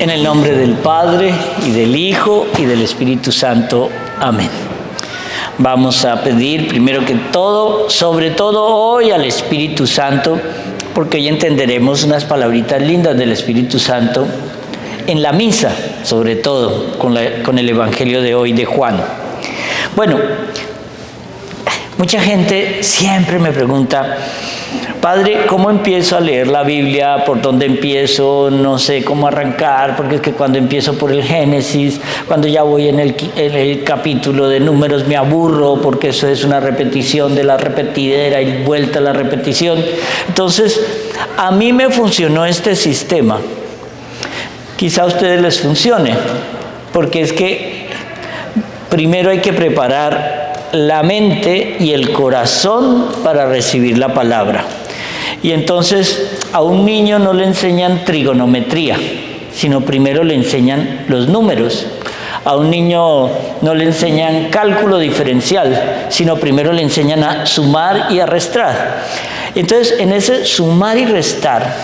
En el nombre del Padre, y del Hijo, y del Espíritu Santo. Amén. Vamos a pedir primero que todo, sobre todo hoy, al Espíritu Santo, porque hoy entenderemos unas palabritas lindas del Espíritu Santo en la misa, sobre todo con el Evangelio de hoy de Juan. Bueno, mucha gente siempre me pregunta: Padre, ¿cómo empiezo a leer la Biblia? ¿Por dónde empiezo? No sé cómo arrancar, porque es que cuando empiezo por el Génesis, cuando ya voy en el capítulo de Números me aburro, porque eso es una repetición de la repetidera y vuelta a la repetición. Entonces, a mí me funcionó este sistema. Quizá a ustedes les funcione, porque es que primero hay que preparar la mente y el corazón para recibir la palabra. Y entonces a un niño no le enseñan trigonometría, sino primero le enseñan los números. A un niño no le enseñan cálculo diferencial, sino primero le enseñan a sumar y a restar. Entonces, en ese sumar y restar,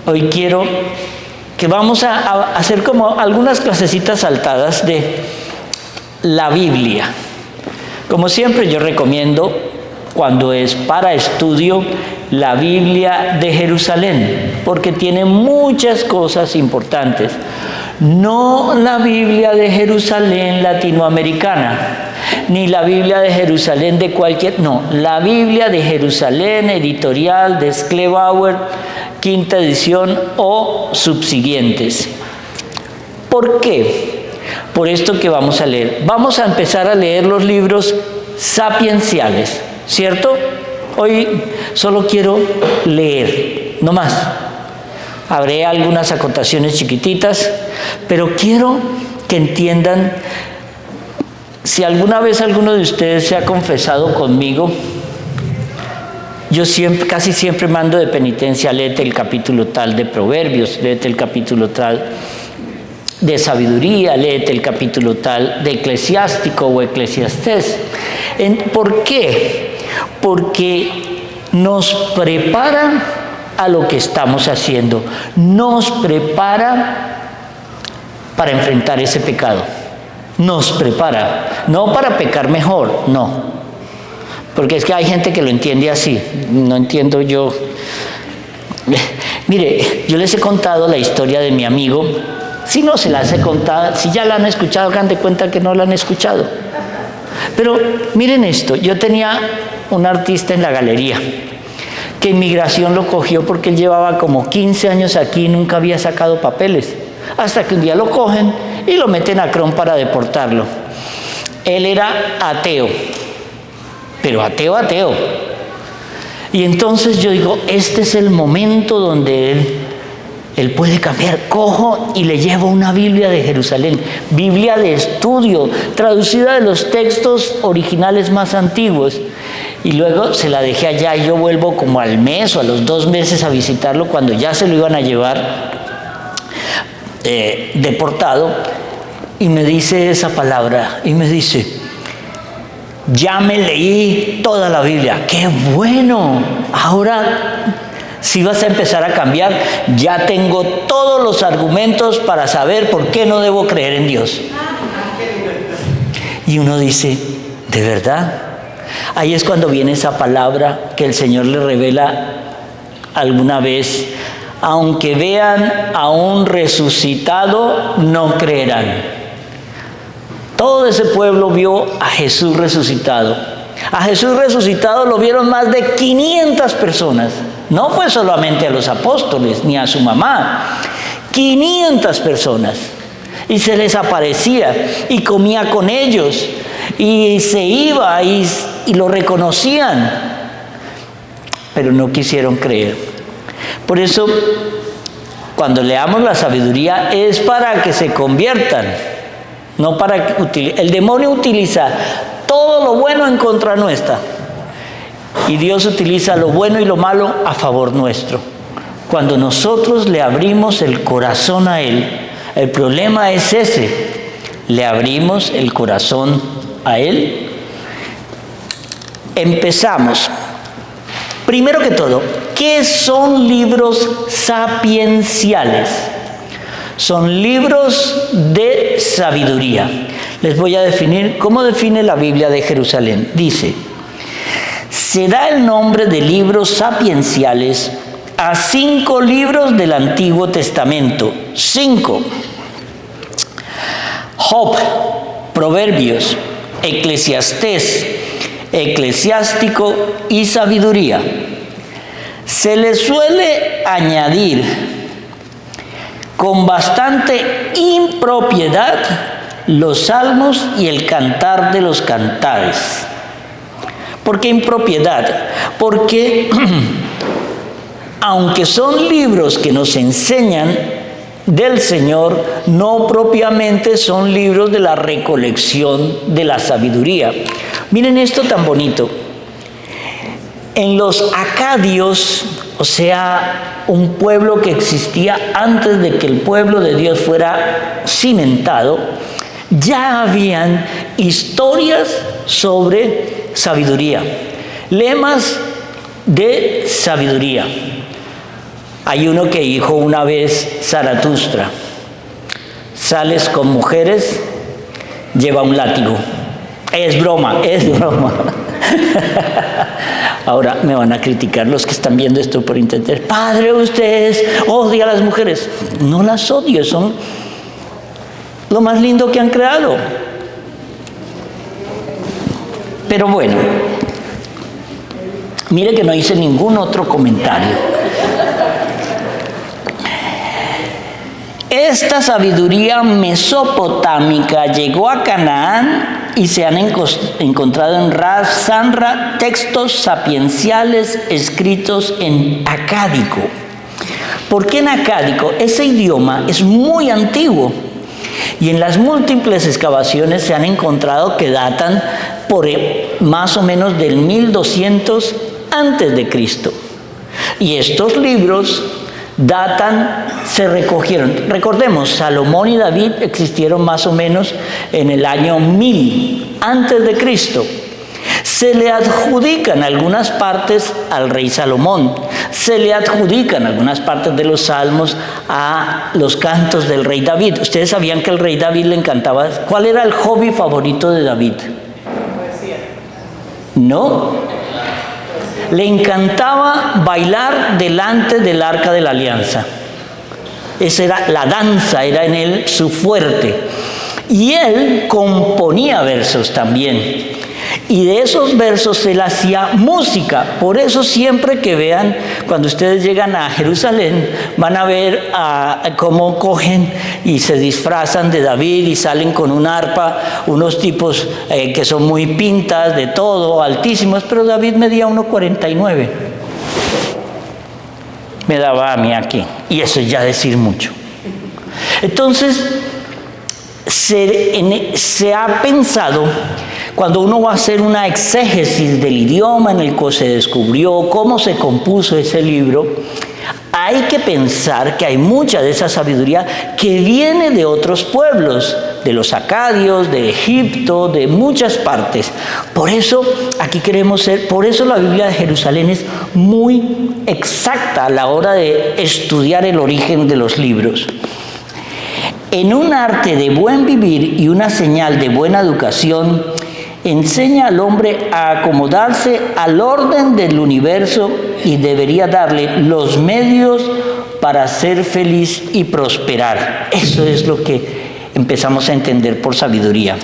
hoy quiero que vamos a hacer como algunas clasecitas saltadas de la Biblia. Como siempre, yo recomiendo, cuando es para estudio, la Biblia de Jerusalén, porque tiene muchas cosas importantes. No la Biblia de Jerusalén latinoamericana, ni la Biblia de Jerusalén de cualquier... No, la Biblia de Jerusalén, editorial de Schlebauer, quinta edición o subsiguientes. ¿Por qué? Por esto que vamos a leer. Vamos a empezar a leer los libros sapienciales, ¿cierto? Hoy solo quiero leer, no más. Habré algunas acotaciones chiquititas, pero quiero que entiendan, si alguna vez alguno de ustedes se ha confesado conmigo, yo casi siempre mando de penitencia: léete el capítulo tal de Proverbios, léete el capítulo tal de Sabiduría, léete el capítulo tal de Eclesiástico o Eclesiastés. ¿Por qué? Porque nos prepara a lo que estamos haciendo, nos prepara para enfrentar ese pecado, nos prepara, no para pecar mejor, no, porque es que hay gente que lo entiende así, no entiendo yo. Mire, yo les he contado la historia de mi amigo. Si no se las he contado, si ya la han escuchado, hagan de cuenta que no la han escuchado. Pero miren esto, yo tenía un artista en la galería que Inmigración lo cogió porque él llevaba como 15 años aquí y nunca había sacado papeles, hasta que un día lo cogen y lo meten a Cron para deportarlo. Él era ateo, pero ateo. Y entonces yo digo, este es el momento donde él puede cambiar. Cojo y le llevo una Biblia de Jerusalén, Biblia de estudio, traducida de los textos originales más antiguos. Y luego se la dejé allá y yo vuelvo como al mes o a los 2 meses a visitarlo cuando ya se lo iban a llevar deportado. Y me dice esa palabra, y me dice: ya me leí toda la Biblia. ¡Qué bueno! Ahora, si vas a empezar a cambiar, ya tengo todos los argumentos para saber por qué no debo creer en Dios. Y uno dice: ¿de verdad? Ahí es cuando viene esa palabra que el Señor le revela alguna vez: aunque vean a un resucitado, no creerán. Todo ese pueblo vio a Jesús resucitado. A Jesús resucitado lo vieron más de 500 personas. No fue solamente a los apóstoles ni a su mamá. 500 personas. Y se les aparecía y comía con ellos. Y se iba y lo reconocían. Pero no quisieron creer. Por eso, cuando leamos la sabiduría, es para que se conviertan. No para que el demonio utiliza todo lo bueno en contra nuestra. Y Dios utiliza lo bueno y lo malo a favor nuestro. Cuando nosotros le abrimos el corazón a Él, el problema es ese: le abrimos el corazón a Él. Empezamos. Primero que todo, ¿qué son libros sapienciales? son libros de sabiduría. Les voy a definir cómo define la Biblia de Jerusalén. Dice: se da el nombre de libros sapienciales a 5 libros del Antiguo Testamento. 5. Job, Proverbios, Eclesiastés, Eclesiástico y Sabiduría. Se le suele añadir con bastante impropiedad los salmos y el cantar de los cantares. ¿Por qué impropiedad? Porque aunque son libros que nos enseñan del Señor, no propiamente son libros de la recolección de la sabiduría. Miren esto tan bonito. En los acadios, o sea, un pueblo que existía antes de que el pueblo de Dios fuera cimentado, ya habían historias sobre sabiduría, lemas de sabiduría. Hay uno que dijo una vez Zaratustra: sales con mujeres, lleva un látigo. Es broma, es broma. Ahora me van a criticar los que están viendo esto por internet. Padre, ustedes odian a las mujeres. No las odio, son lo más lindo que han creado. Pero bueno, mire que no hice ningún otro comentario. Esta sabiduría mesopotámica llegó a Canaán y se han encontrado en Ras Sanra textos sapienciales escritos en acádico. ¿Por qué en acádico? Ese idioma es muy antiguo y en las múltiples excavaciones se han encontrado que datan por más o menos del 1200 antes de Cristo. Y estos libros se recogieron. Recordemos, Salomón y David existieron más o menos en el año 1000 antes de Cristo. Se le adjudican algunas partes al rey Salomón. Se le adjudican algunas partes de los salmos a los cantos del rey David. Ustedes sabían que al rey David le encantaba. ¿Cuál era el hobby favorito de David? Poesía. ¿No? Le encantaba bailar delante del arca de la alianza. Esa era la danza, era en él su fuerte. Y él componía versos también. Y de esos versos él hacía música. Por eso siempre que vean, cuando ustedes llegan a Jerusalén, van a ver cómo cogen y se disfrazan de David y salen con un arpa, unos tipos que son muy pintas, de todo, altísimos, pero David medía 1,49. Me daba a mí aquí, y eso es ya decir mucho. Entonces, se ha pensado, cuando uno va a hacer una exégesis del idioma en el que se descubrió cómo se compuso ese libro, hay que pensar que hay mucha de esa sabiduría que viene de otros pueblos, de los acadios, de Egipto, de muchas partes. Por eso aquí por eso la Biblia de Jerusalén es muy exacta a la hora de estudiar el origen de los libros. En un arte de buen vivir y una señal de buena educación, enseña al hombre a acomodarse al orden del universo y debería darle los medios para ser feliz y prosperar. Eso es lo que empezamos a entender por sabiduría.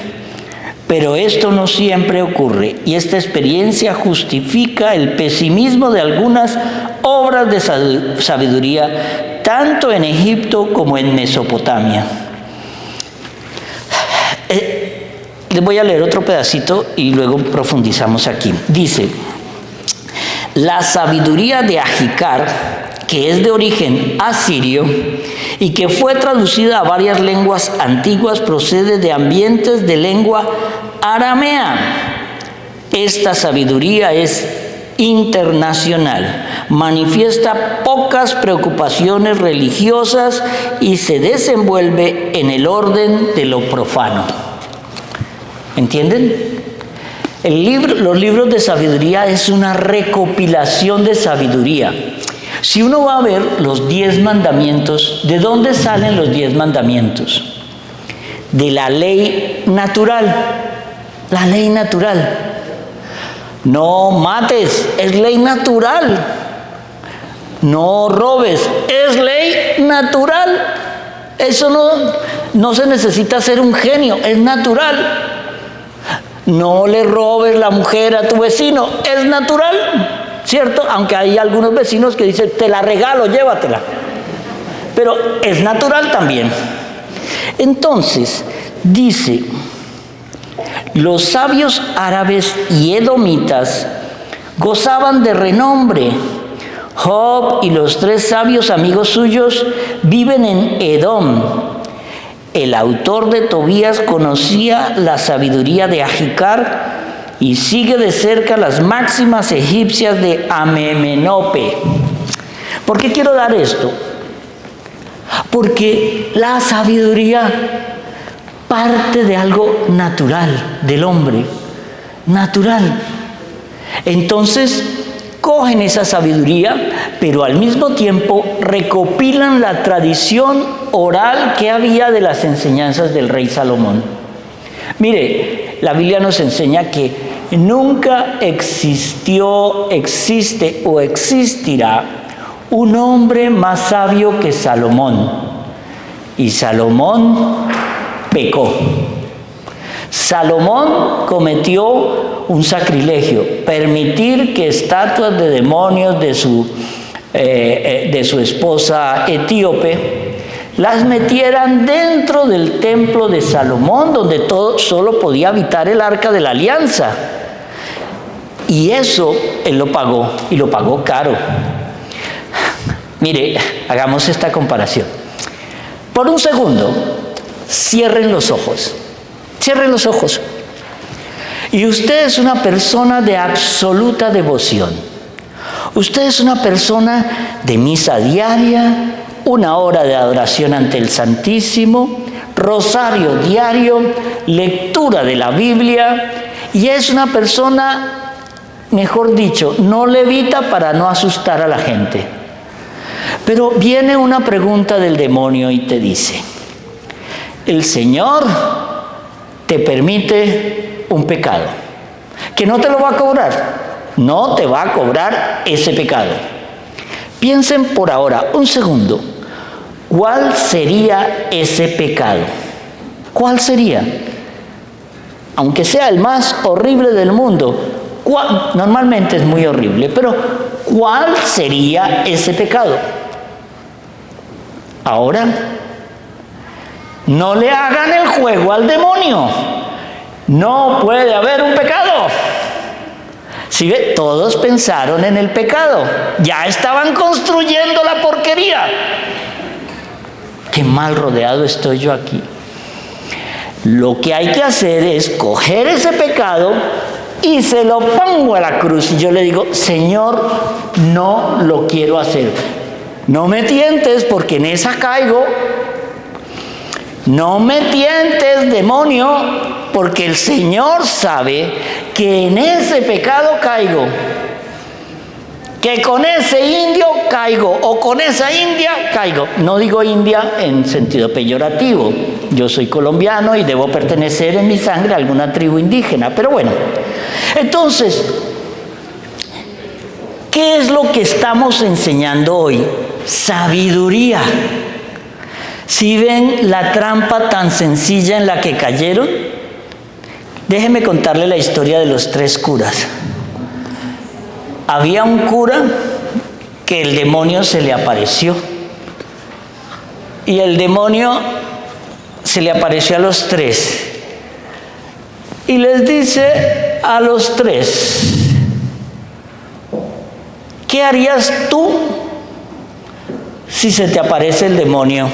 Pero esto no siempre ocurre y esta experiencia justifica el pesimismo de algunas obras de sabiduría, tanto en Egipto como en Mesopotamia. Les voy a leer otro pedacito y luego profundizamos aquí. Dice: la sabiduría de Ajicar, que es de origen asirio y que fue traducida a varias lenguas antiguas, procede de ambientes de lengua aramea. Esta sabiduría es internacional, manifiesta pocas preocupaciones religiosas y se desenvuelve en el orden de lo profano. ¿Entienden? Los libros de sabiduría es una recopilación de sabiduría. Si uno va a ver los 10 mandamientos, ¿de dónde salen los 10 mandamientos? De la ley natural. La ley natural. No mates, es ley natural. No robes, es ley natural. Eso no se necesita ser un genio, es natural. No le robes la mujer a tu vecino, es natural, ¿cierto? Aunque hay algunos vecinos que dicen, te la regalo, llévatela. Pero es natural también. Entonces, dice, los sabios árabes y edomitas gozaban de renombre. Job y los 3 sabios amigos suyos viven en Edom. El autor de Tobías conocía la sabiduría de Ajicar y sigue de cerca las máximas egipcias de Amenemope. ¿Por qué quiero dar esto? Porque la sabiduría parte de algo natural del hombre, natural. Entonces, cogen esa sabiduría, pero al mismo tiempo recopilan la tradición oral que había de las enseñanzas del rey Salomón. Mire, la Biblia nos enseña que nunca existió, existe o existirá un hombre más sabio que Salomón. Y Salomón pecó. Salomón cometió un sacrilegio, permitir que estatuas de demonios de su esposa etíope las metieran dentro del templo de Salomón, donde solo podía habitar el arca de la alianza. Y eso él lo pagó, y lo pagó caro. Mire, hagamos esta comparación. Por un segundo, cierren los ojos. Cierren los ojos. Y usted es una persona de absoluta devoción. Usted es una persona de misa diaria, 1 hora de adoración ante el Santísimo, rosario diario, lectura de la Biblia, y es una persona, mejor dicho, no levita para no asustar a la gente. Pero viene una pregunta del demonio y te dice, el Señor te permite un pecado, que no te lo va a cobrar, no te va a cobrar ese pecado. Piensen por ahora, un segundo, ¿cuál sería ese pecado? ¿Cuál sería? Aunque sea el más horrible del mundo, normalmente es muy horrible, pero ¿cuál sería ese pecado? Ahora, no le hagan el juego al demonio. No puede haber un pecado. ¿Sí ve? Todos pensaron en el pecado. Ya estaban construyendo la porquería. Qué mal rodeado estoy yo aquí. Lo que hay que hacer es coger ese pecado y se lo pongo a la cruz. Y yo le digo, Señor, no lo quiero hacer. No me tientes porque en esa caigo. No me tientes, demonio, porque el Señor sabe que en ese pecado caigo. Que con ese indio caigo, o con esa india caigo. No digo india en sentido peyorativo. Yo soy colombiano y debo pertenecer en mi sangre a alguna tribu indígena. Pero bueno, entonces, ¿qué es lo que estamos enseñando hoy? Sabiduría. ¿Sí ven la trampa tan sencilla en la que cayeron? Déjenme contarle la historia de los 3 curas. Había un cura que el demonio se le apareció. Y el demonio se le apareció a los 3. Y les dice a los 3, ¿qué harías tú si se te aparece el demonio?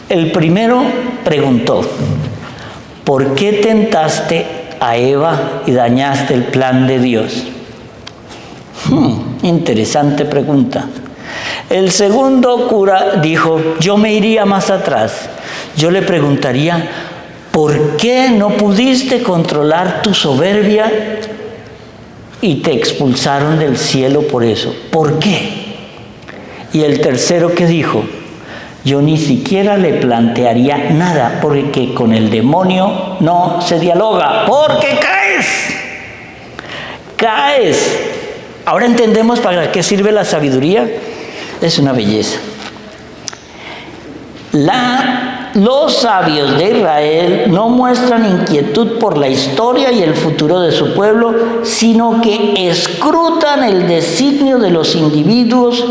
El primero preguntó, ¿por qué tentaste a Eva y dañaste el plan de Dios? Interesante pregunta. El segundo cura dijo, yo me iría más atrás. Yo le preguntaría, ¿por qué no pudiste controlar tu soberbia y te expulsaron del cielo por eso. ¿Por qué? Y el tercero que dijo, yo ni siquiera le plantearía nada, porque con el demonio no se dialoga, porque caes. Ahora entendemos para qué sirve la sabiduría. Es una belleza. Los sabios de Israel no muestran inquietud por la historia y el futuro de su pueblo, sino que escrutan el designio de los individuos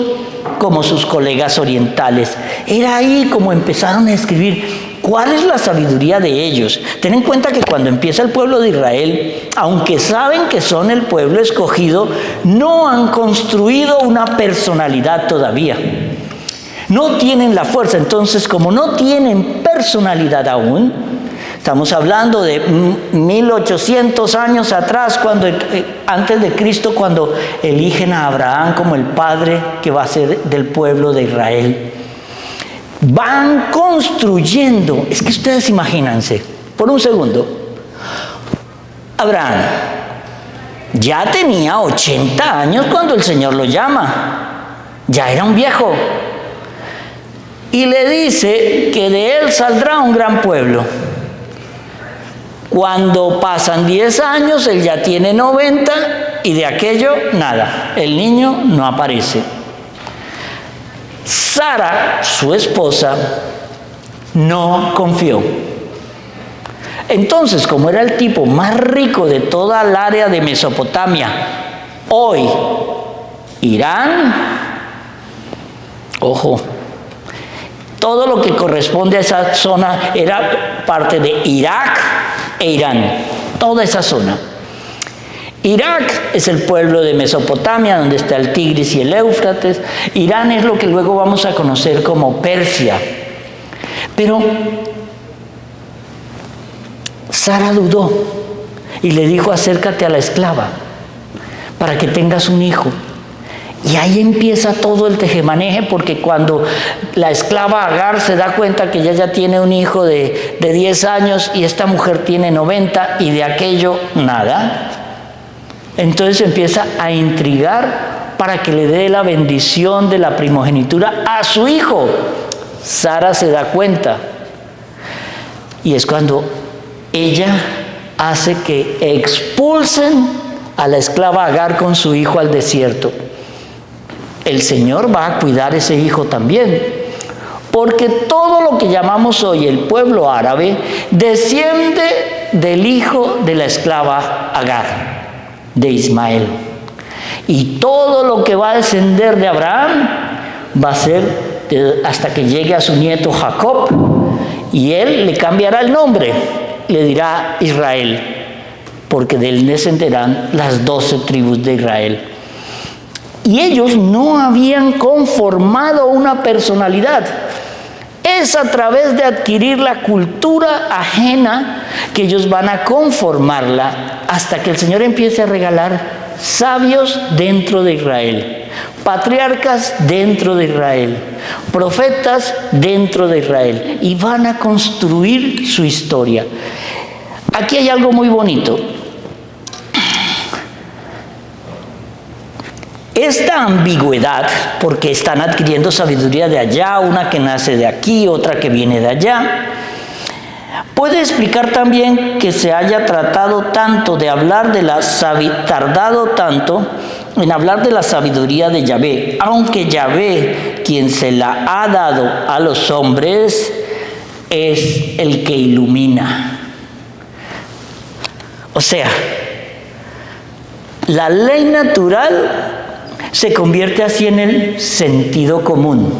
como sus colegas orientales. Era ahí como empezaron a escribir. ¿Cuál es la sabiduría de ellos? Ten en cuenta que cuando empieza el pueblo de Israel, aunque saben que son el pueblo escogido, no han construido una personalidad todavía. No tienen la fuerza. Entonces, como no tienen personalidad aún, estamos hablando de 1800 años atrás, antes de Cristo, cuando eligen a Abraham como el padre que va a ser del pueblo de Israel. Van construyendo. Es que ustedes imagínense, por un segundo, Abraham ya tenía 80 años cuando el Señor lo llama. Ya era un viejo. Y le dice que de él saldrá un gran pueblo. Cuando pasan 10 años, él ya tiene 90 y de aquello nada. El niño no aparece. Sara, su esposa, no confió. Entonces, como era el tipo más rico de toda el área de Mesopotamia, hoy, Irán, ojo, todo lo que corresponde a esa zona era parte de Irak e Irán, toda esa zona. Irak es el pueblo de Mesopotamia, donde está el Tigris y el Éufrates. Irán es lo que luego vamos a conocer como Persia. Pero Sara dudó y le dijo, acércate a la esclava para que tengas un hijo. Y ahí empieza todo el tejemaneje, porque cuando la esclava Agar se da cuenta que ella ya tiene un hijo de 10 años y esta mujer tiene 90 y de aquello nada, entonces empieza a intrigar para que le dé la bendición de la primogenitura a su hijo. Sara se da cuenta y es cuando ella hace que expulsen a la esclava Agar con su hijo al desierto. El Señor va a cuidar ese hijo también, porque todo lo que llamamos hoy el pueblo árabe desciende del hijo de la esclava Agar, de Ismael. Y todo lo que va a descender de Abraham va a ser hasta que llegue a su nieto Jacob, y él le cambiará el nombre, le dirá Israel, porque de él descenderán las 12 tribus de Israel. Y ellos no habían conformado una personalidad. Es a través de adquirir la cultura ajena que ellos van a conformarla, hasta que el Señor empiece a regalar sabios dentro de Israel, patriarcas dentro de Israel, profetas dentro de Israel, y van a construir su historia. Aquí hay algo muy bonito. Esta ambigüedad, porque están adquiriendo sabiduría de allá, una que nace de aquí, otra que viene de allá, puede explicar también que se haya tratado tanto de hablar de tardado tanto en hablar de la sabiduría de Yahvé, aunque Yahvé, quien se la ha dado a los hombres, es el que ilumina. O sea, la ley natural se convierte así en el sentido común.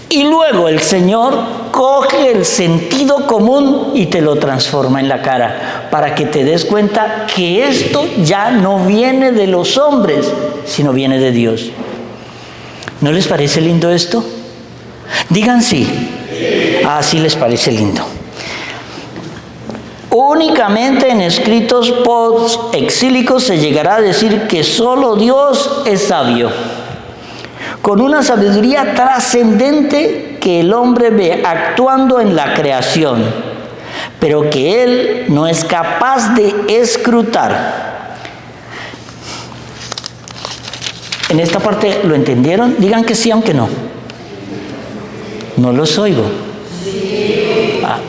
Y luego el Señor coge el sentido común y te lo transforma en la cara, para que te des cuenta que esto ya no viene de los hombres, sino viene de Dios. ¿No les parece lindo esto? Digan sí. Ah, sí les parece lindo. Únicamente en escritos post-exílicos se llegará a decir que solo Dios es sabio, con una sabiduría trascendente que el hombre ve actuando en la creación, pero que él no es capaz de escrutar. ¿En esta parte lo entendieron? Digan que sí, aunque no. No los oigo.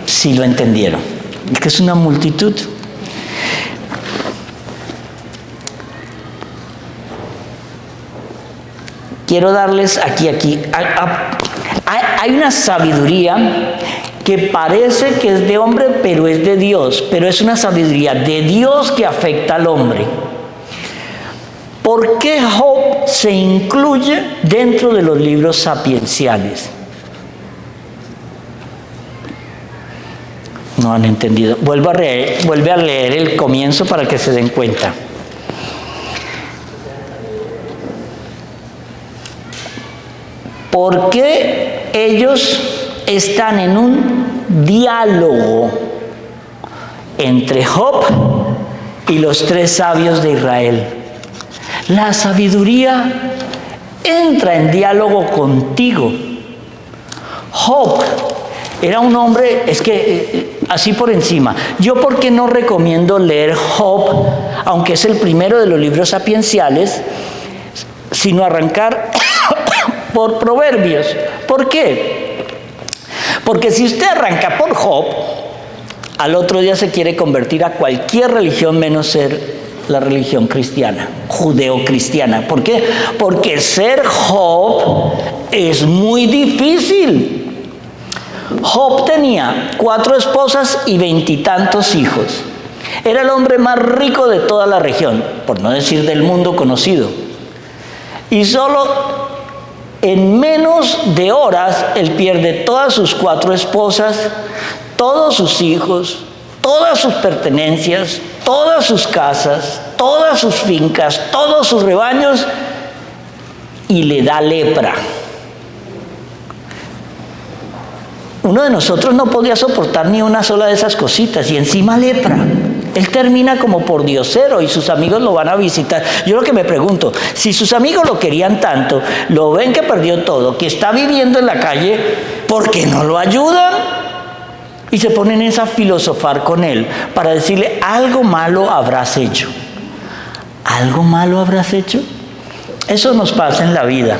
Sí lo entendieron. Es que es una multitud. Quiero darles aquí. Hay una sabiduría que parece que es de hombre, pero es de Dios. Pero es una sabiduría de Dios que afecta al hombre. ¿Por qué Job se incluye dentro de los libros sapienciales? No han entendido. Vuelve a leer el comienzo para que se den cuenta. ¿Por qué ellos están en un diálogo entre Job y los 3 sabios de Israel? La sabiduría entra en diálogo contigo. Job era un hombre, es que así por encima. Yo, ¿por qué no recomiendo leer Job, aunque es el primero de los libros sapienciales, sino arrancar por Proverbios? ¿Por qué? Porque si usted arranca por Job, al otro día se quiere convertir a cualquier religión menos ser la religión cristiana, judeocristiana. ¿Por qué? Porque ser Job es muy difícil. Job tenía 4 esposas y 20 y tantos hijos. Era el hombre más rico de toda la región, por no decir del mundo conocido. Y solo en menos de horas él pierde todas sus 4 esposas, todos sus hijos, todas sus pertenencias, todas sus casas, todas sus fincas, todos sus rebaños, y le da lepra. Uno de nosotros no podía soportar ni una sola de esas cositas, y encima lepra. Él termina como por diosero y sus amigos lo van a visitar. Yo lo que me pregunto, si sus amigos lo querían tanto, lo ven que perdió todo, que está viviendo en la calle, ¿por qué no lo ayudan? Y se ponen a filosofar con él para decirle: algo malo habrás hecho. ¿Algo malo habrás hecho? Eso nos pasa en la vida.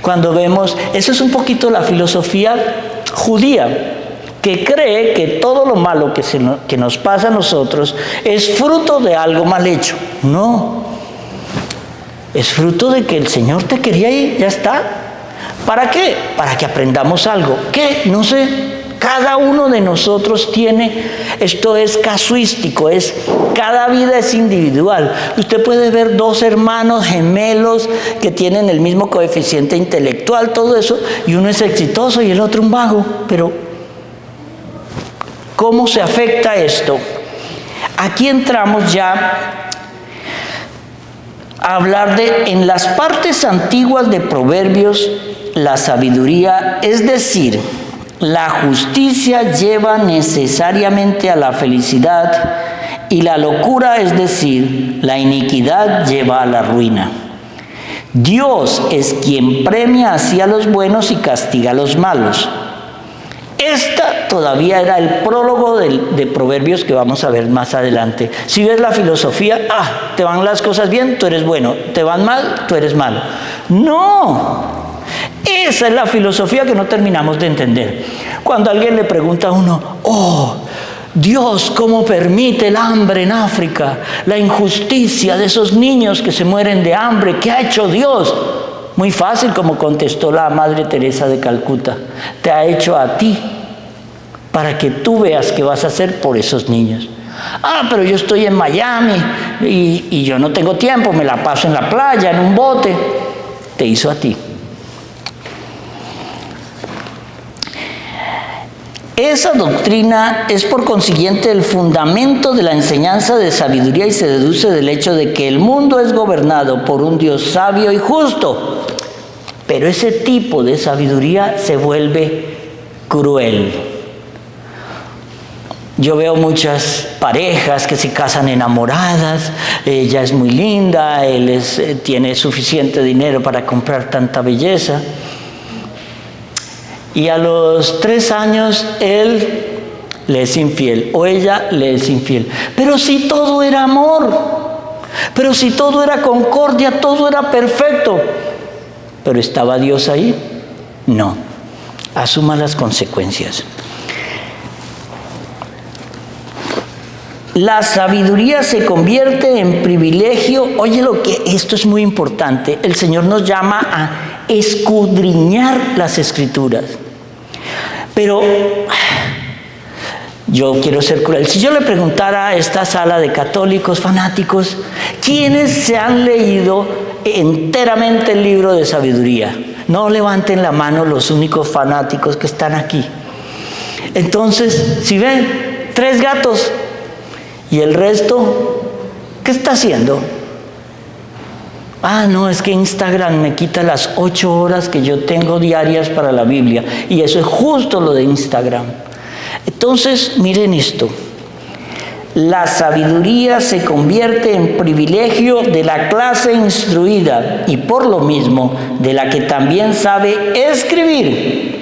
Cuando vemos, eso es un poquito la filosofía judía, que cree que todo lo malo que nos pasa a nosotros es fruto de algo mal hecho. No, es fruto de que el Señor te quería y ya está. ¿Para qué? Para que aprendamos algo. ¿Qué? No sé. Cada uno de nosotros tiene, esto es casuístico, cada vida es individual. Usted puede ver 2 hermanos gemelos que tienen el mismo coeficiente intelectual, todo eso, y uno es exitoso y el otro un vago. Pero ¿cómo se afecta esto? Aquí entramos ya a hablar en las partes antiguas de Proverbios, la sabiduría, es decir, la justicia lleva necesariamente a la felicidad y la locura, es decir, la iniquidad, lleva a la ruina. Dios es quien premia así a los buenos y castiga a los malos. Esta todavía era el prólogo de Proverbios que vamos a ver más adelante. Si ves la filosofía, te van las cosas bien, tú eres bueno, te van mal, tú eres malo. No. Esa es la filosofía que no terminamos de entender. Cuando alguien le pregunta a uno: Dios, ¿cómo permite el hambre en África? La injusticia de esos niños que se mueren de hambre. ¿Qué ha hecho Dios? Muy fácil, como contestó la Madre Teresa de Calcuta: te ha hecho a ti, para que tú veas qué vas a hacer por esos niños. Pero yo estoy en Miami y yo no tengo tiempo, me la paso en la playa, en un bote. Te hizo a ti. Esa doctrina es por consiguiente el fundamento de la enseñanza de sabiduría y se deduce del hecho de que el mundo es gobernado por un Dios sabio y justo. Pero ese tipo de sabiduría se vuelve cruel. Yo veo muchas parejas que se casan enamoradas, ella es muy linda, él tiene suficiente dinero para comprar tanta belleza. Y a los 3 años él le es infiel o ella le es infiel. Pero si todo era amor, Pero si todo era concordia, todo era perfecto. ¿Pero estaba Dios ahí? No. Asuma las consecuencias. La sabiduría se convierte en privilegio. Oye, esto es muy importante. El Señor nos llama a escudriñar las Escrituras. Pero yo quiero ser cruel. Si yo le preguntara a esta sala de católicos fanáticos, ¿quiénes se han leído enteramente el libro de sabiduría? No levanten la mano los únicos fanáticos que están aquí. Entonces, si ven, 3 gatos. ¿Y el resto qué está haciendo? No, es que Instagram me quita las 8 horas que yo tengo diarias para la Biblia. Y eso es justo lo de Instagram. Entonces, miren esto. La sabiduría se convierte en privilegio de la clase instruida y por lo mismo de la que también sabe escribir.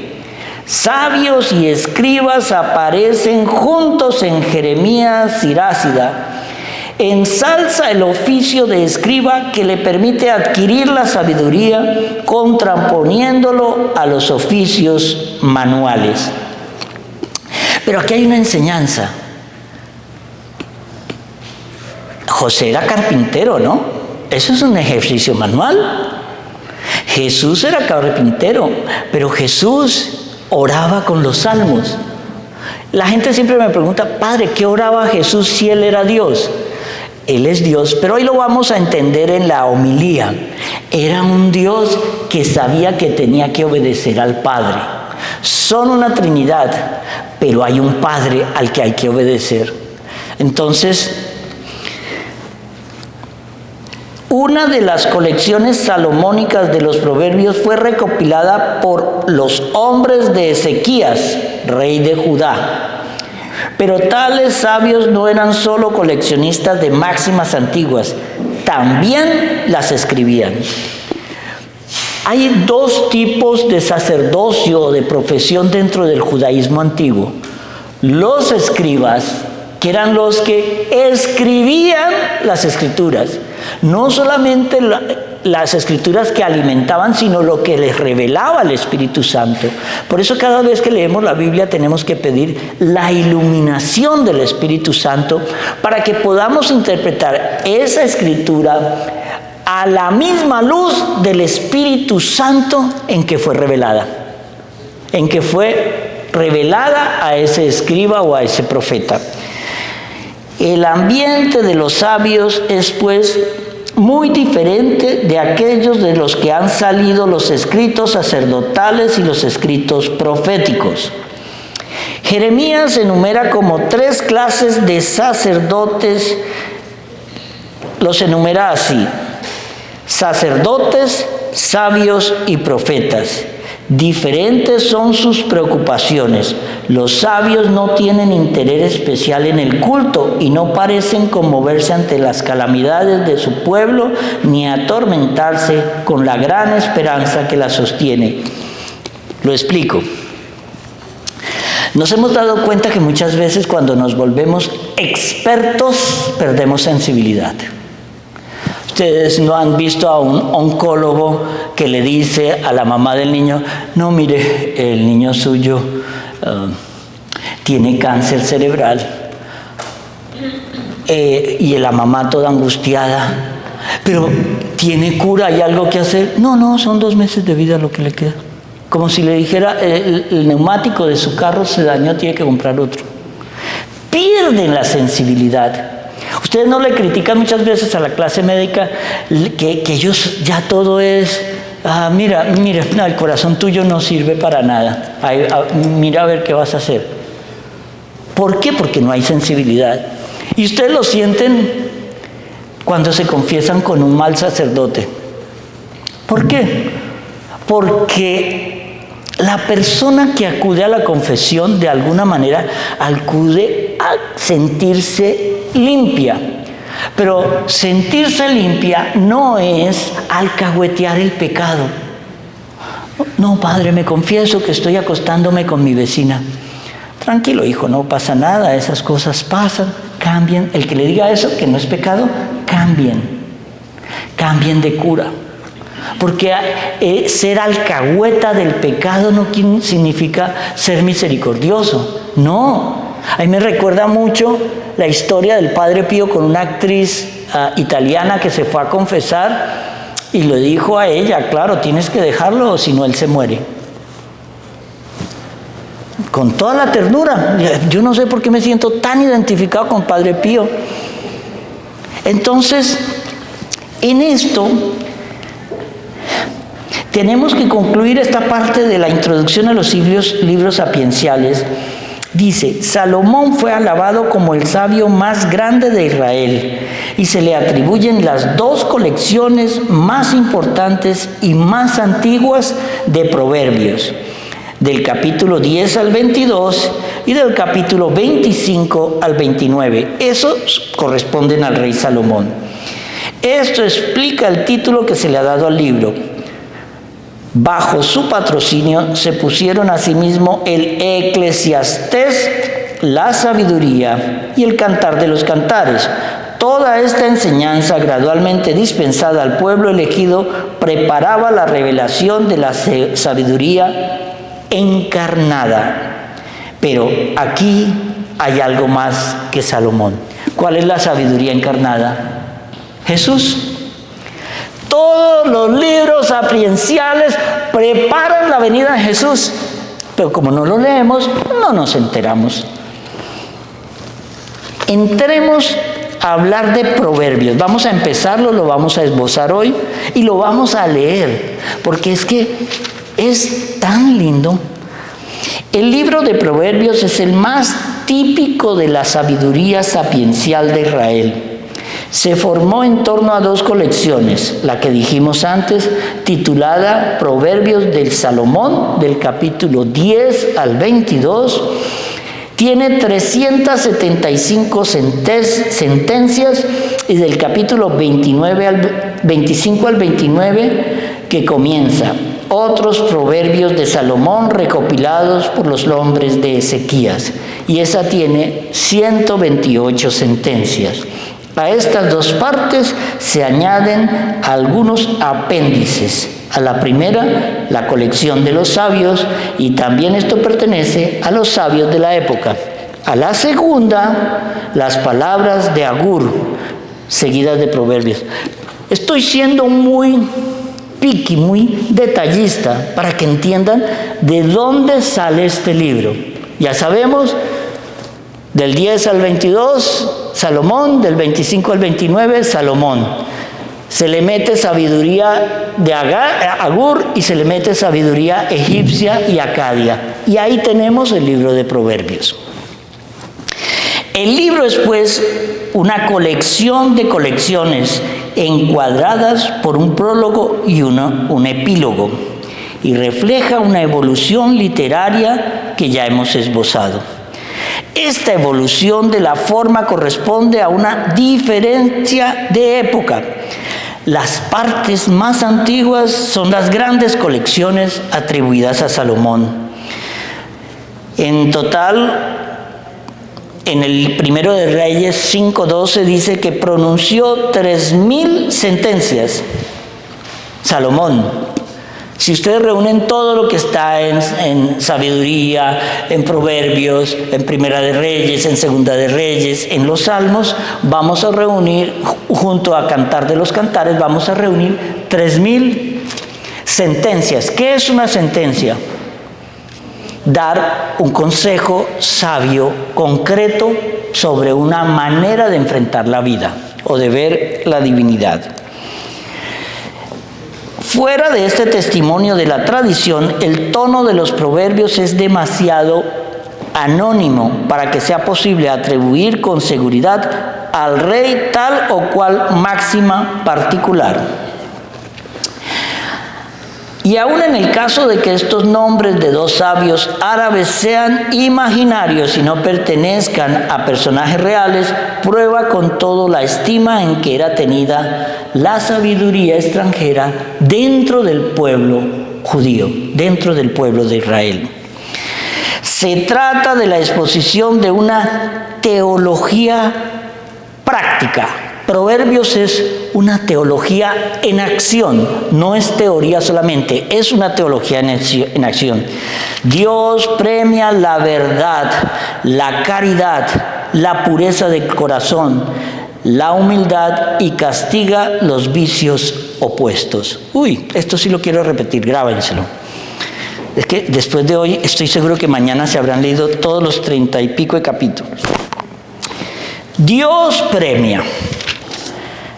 Sabios y escribas aparecen juntos en Jeremías Sirásida. Ensalza el oficio de escriba que le permite adquirir la sabiduría, contraponiéndolo a los oficios manuales. Pero aquí hay una enseñanza. José era carpintero, ¿no? Eso es un ejercicio manual. Jesús era carpintero, pero Jesús oraba con los salmos. La gente siempre me pregunta, Padre, ¿qué oraba Jesús si Él era Dios? Él es Dios, pero hoy lo vamos a entender en la homilía. Era un Dios que sabía que tenía que obedecer al Padre. Son una Trinidad, pero hay un Padre al que hay que obedecer. Entonces, una de las colecciones salomónicas de los proverbios fue recopilada por los hombres de Ezequías, rey de Judá. Pero tales sabios no eran solo coleccionistas de máximas antiguas, también las escribían. Hay 2 tipos de sacerdocio o de profesión dentro del judaísmo antiguo. Los escribas, que eran los que escribían las escrituras. No solamente las escrituras que alimentaban, sino lo que les revelaba el Espíritu Santo. Por eso cada vez que leemos la Biblia tenemos que pedir la iluminación del Espíritu Santo para que podamos interpretar esa escritura a la misma luz del Espíritu Santo en que fue revelada. En que fue revelada a ese escriba o a ese profeta. El ambiente de los sabios es pues muy diferente de aquellos de los que han salido los escritos sacerdotales y los escritos proféticos. Jeremías enumera como 3 clases de sacerdotes, los enumera así: sacerdotes, sabios y profetas. Diferentes son sus preocupaciones. Los sabios no tienen interés especial en el culto y no parecen conmoverse ante las calamidades de su pueblo ni atormentarse con la gran esperanza que la sostiene. Lo explico. Nos hemos dado cuenta que muchas veces cuando nos volvemos expertos perdemos sensibilidad. Ustedes no han visto a un oncólogo que le dice a la mamá del niño, no, mire, el niño suyo tiene cáncer cerebral. Y la mamá toda angustiada, pero ¿tiene cura? ¿Hay algo que hacer? No, son 2 meses de vida lo que le queda. Como si le dijera, el neumático de su carro se dañó, tiene que comprar otro. Pierden la sensibilidad. Ustedes no le critican muchas veces a la clase médica que ellos ya todo es, mira, no, el corazón tuyo no sirve para nada. Mira a ver qué vas a hacer. ¿Por qué? Porque no hay sensibilidad. Y ustedes lo sienten cuando se confiesan con un mal sacerdote. ¿Por qué? Porque la persona que acude a la confesión de alguna manera acude a sentirse limpia. Pero sentirse limpia no es alcahuetear el pecado. No, padre, me confieso que estoy acostándome con mi vecina. Tranquilo, hijo, no pasa nada, esas cosas pasan, cambien. El que le diga eso, que no es pecado, cambien. cambien de cura. Porque ser alcahueta del pecado no significa ser misericordioso. No. A mí me recuerda mucho la historia del Padre Pío con una actriz italiana que se fue a confesar y le dijo a ella, claro, tienes que dejarlo o si no él se muere. Con toda la ternura. Yo no sé por qué me siento tan identificado con Padre Pío. Entonces, en esto tenemos que concluir esta parte de la introducción a los libros sapienciales. Dice, Salomón fue alabado como el sabio más grande de Israel y se le atribuyen las dos colecciones más importantes y más antiguas de Proverbios, del capítulo 10 al 22 y del capítulo 25 al 29. Esos corresponden al rey Salomón. Esto explica el título que se le ha dado al libro. Bajo su patrocinio se pusieron asimismo el Eclesiastés, la sabiduría y el Cantar de los Cantares. Toda esta enseñanza gradualmente dispensada al pueblo elegido preparaba la revelación de la sabiduría encarnada. Pero aquí hay algo más que Salomón. ¿Cuál es la sabiduría encarnada? Jesús. Todos los libros sapienciales preparan la venida de Jesús, pero como no lo leemos, no nos enteramos. Entremos a hablar de Proverbios. Vamos a empezarlo, lo vamos a esbozar hoy y lo vamos a leer, porque es que es tan lindo. El libro de Proverbios es el más típico de la sabiduría sapiencial de Israel. Se formó en torno a dos colecciones, la que dijimos antes, titulada Proverbios del Salomón, del capítulo 10 al 22, tiene 375 sentencias, y del capítulo 25 al 29, que comienza, otros proverbios de Salomón recopilados por los hombres de Ezequías, y esa tiene 128 sentencias. A estas dos partes se añaden algunos apéndices. A la primera, la colección de los sabios, y también esto pertenece a los sabios de la época. A la segunda, las palabras de Agur, seguidas de proverbios. Estoy siendo muy picky, muy detallista, para que entiendan de dónde sale este libro. Ya sabemos, del 10 al 22, Salomón, del 25 al 29, Salomón. Se le mete sabiduría de Agur y se le mete sabiduría egipcia y acadia. Y ahí tenemos el libro de Proverbios. El libro es pues una colección de colecciones encuadradas por un prólogo y un epílogo, y refleja una evolución literaria que ya hemos esbozado. Esta evolución de la forma corresponde a una diferencia de época. Las partes más antiguas son las grandes colecciones atribuidas a Salomón. En total, en el Primero de Reyes 5:12 dice que pronunció 3,000 sentencias. Salomón. Si ustedes reúnen todo lo que está en sabiduría, en Proverbios, en Primera de Reyes, en Segunda de Reyes, en los Salmos, vamos a reunir, junto a Cantar de los Cantares, vamos a reunir 3,000 sentencias. ¿Qué es una sentencia? Dar un consejo sabio, concreto, sobre una manera de enfrentar la vida o de ver la divinidad. Fuera de este testimonio de la tradición, el tono de los proverbios es demasiado anónimo para que sea posible atribuir con seguridad al rey tal o cual máxima particular. Y aún en el caso de que estos nombres de dos sabios árabes sean imaginarios y no pertenezcan a personajes reales, prueba con todo la estima en que era tenida la sabiduría extranjera dentro del pueblo judío, dentro del pueblo de Israel. Se trata de la exposición de una teología práctica, Proverbios es una teología en acción, no es teoría solamente, es una teología en acción. Dios premia la verdad, la caridad, la pureza del corazón, la humildad y castiga los vicios opuestos. Esto sí lo quiero repetir, grábenselo. Es que después de hoy estoy seguro que mañana se habrán leído todos los 30 y pico de capítulos. Dios premia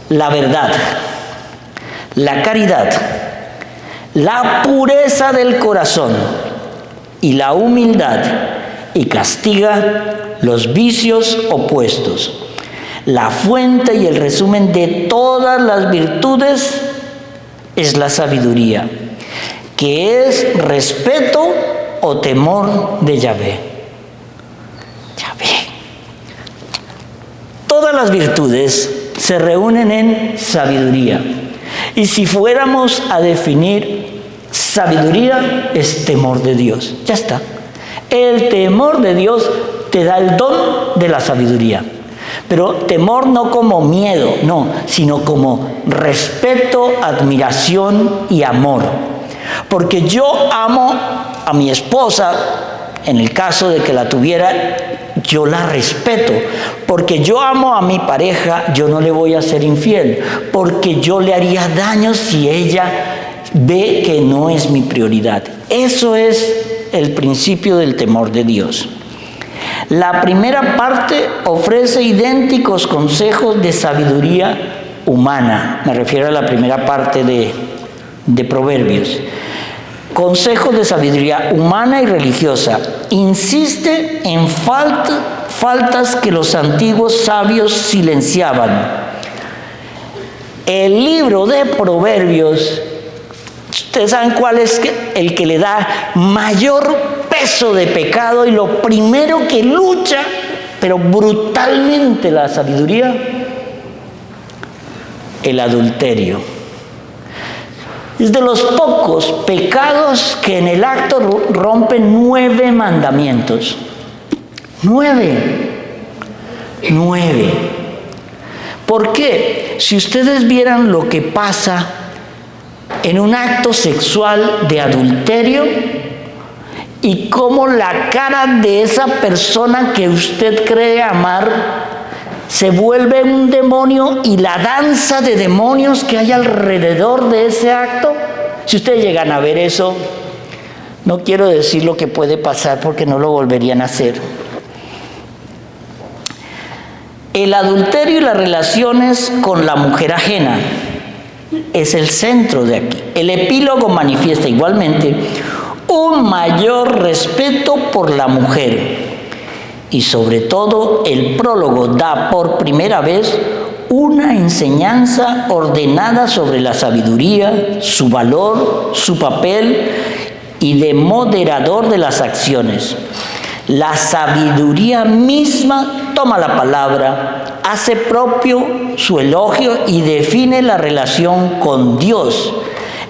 la verdad, la caridad, la pureza del corazón y la humildad y castiga los vicios opuestos. La fuente y el resumen de todas las virtudes es la sabiduría, que es respeto o temor de Yahvé. Todas las virtudes se reúnen en sabiduría. Y si fuéramos a definir sabiduría, es temor de Dios. Ya está. El temor de Dios te da el don de la sabiduría. Pero temor no como miedo, no, sino como respeto, admiración y amor. Porque yo amo a mi esposa, en el caso de que la tuviera, yo la respeto. Porque yo amo a mi pareja, yo no le voy a ser infiel. Porque yo le haría daño si ella ve que no es mi prioridad. Eso es el principio del temor de Dios. La primera parte ofrece idénticos consejos de sabiduría humana. Me refiero a la primera parte de Proverbios. Consejos de sabiduría humana y religiosa. Insiste en faltas que los antiguos sabios silenciaban. El libro de Proverbios, ustedes saben cuál es el que le da mayor peso de pecado y lo primero que lucha, pero brutalmente, la sabiduría, el adulterio. Es de los pocos pecados que en el acto rompen 9 mandamientos. 9. ¿Por qué? Si ustedes vieran lo que pasa en un acto sexual de adulterio y cómo la cara de esa persona que usted cree amar se vuelve un demonio y la danza de demonios que hay alrededor de ese acto, si ustedes llegan a ver eso, no quiero decir lo que puede pasar porque no lo volverían a hacer. El adulterio y las relaciones con la mujer ajena es el centro de aquí. El epílogo manifiesta igualmente un mayor respeto por la mujer. Y sobre todo, el prólogo da por primera vez una enseñanza ordenada sobre la sabiduría, su valor, su papel y de moderador de las acciones. La sabiduría misma toma la palabra, hace propio su elogio y define la relación con Dios,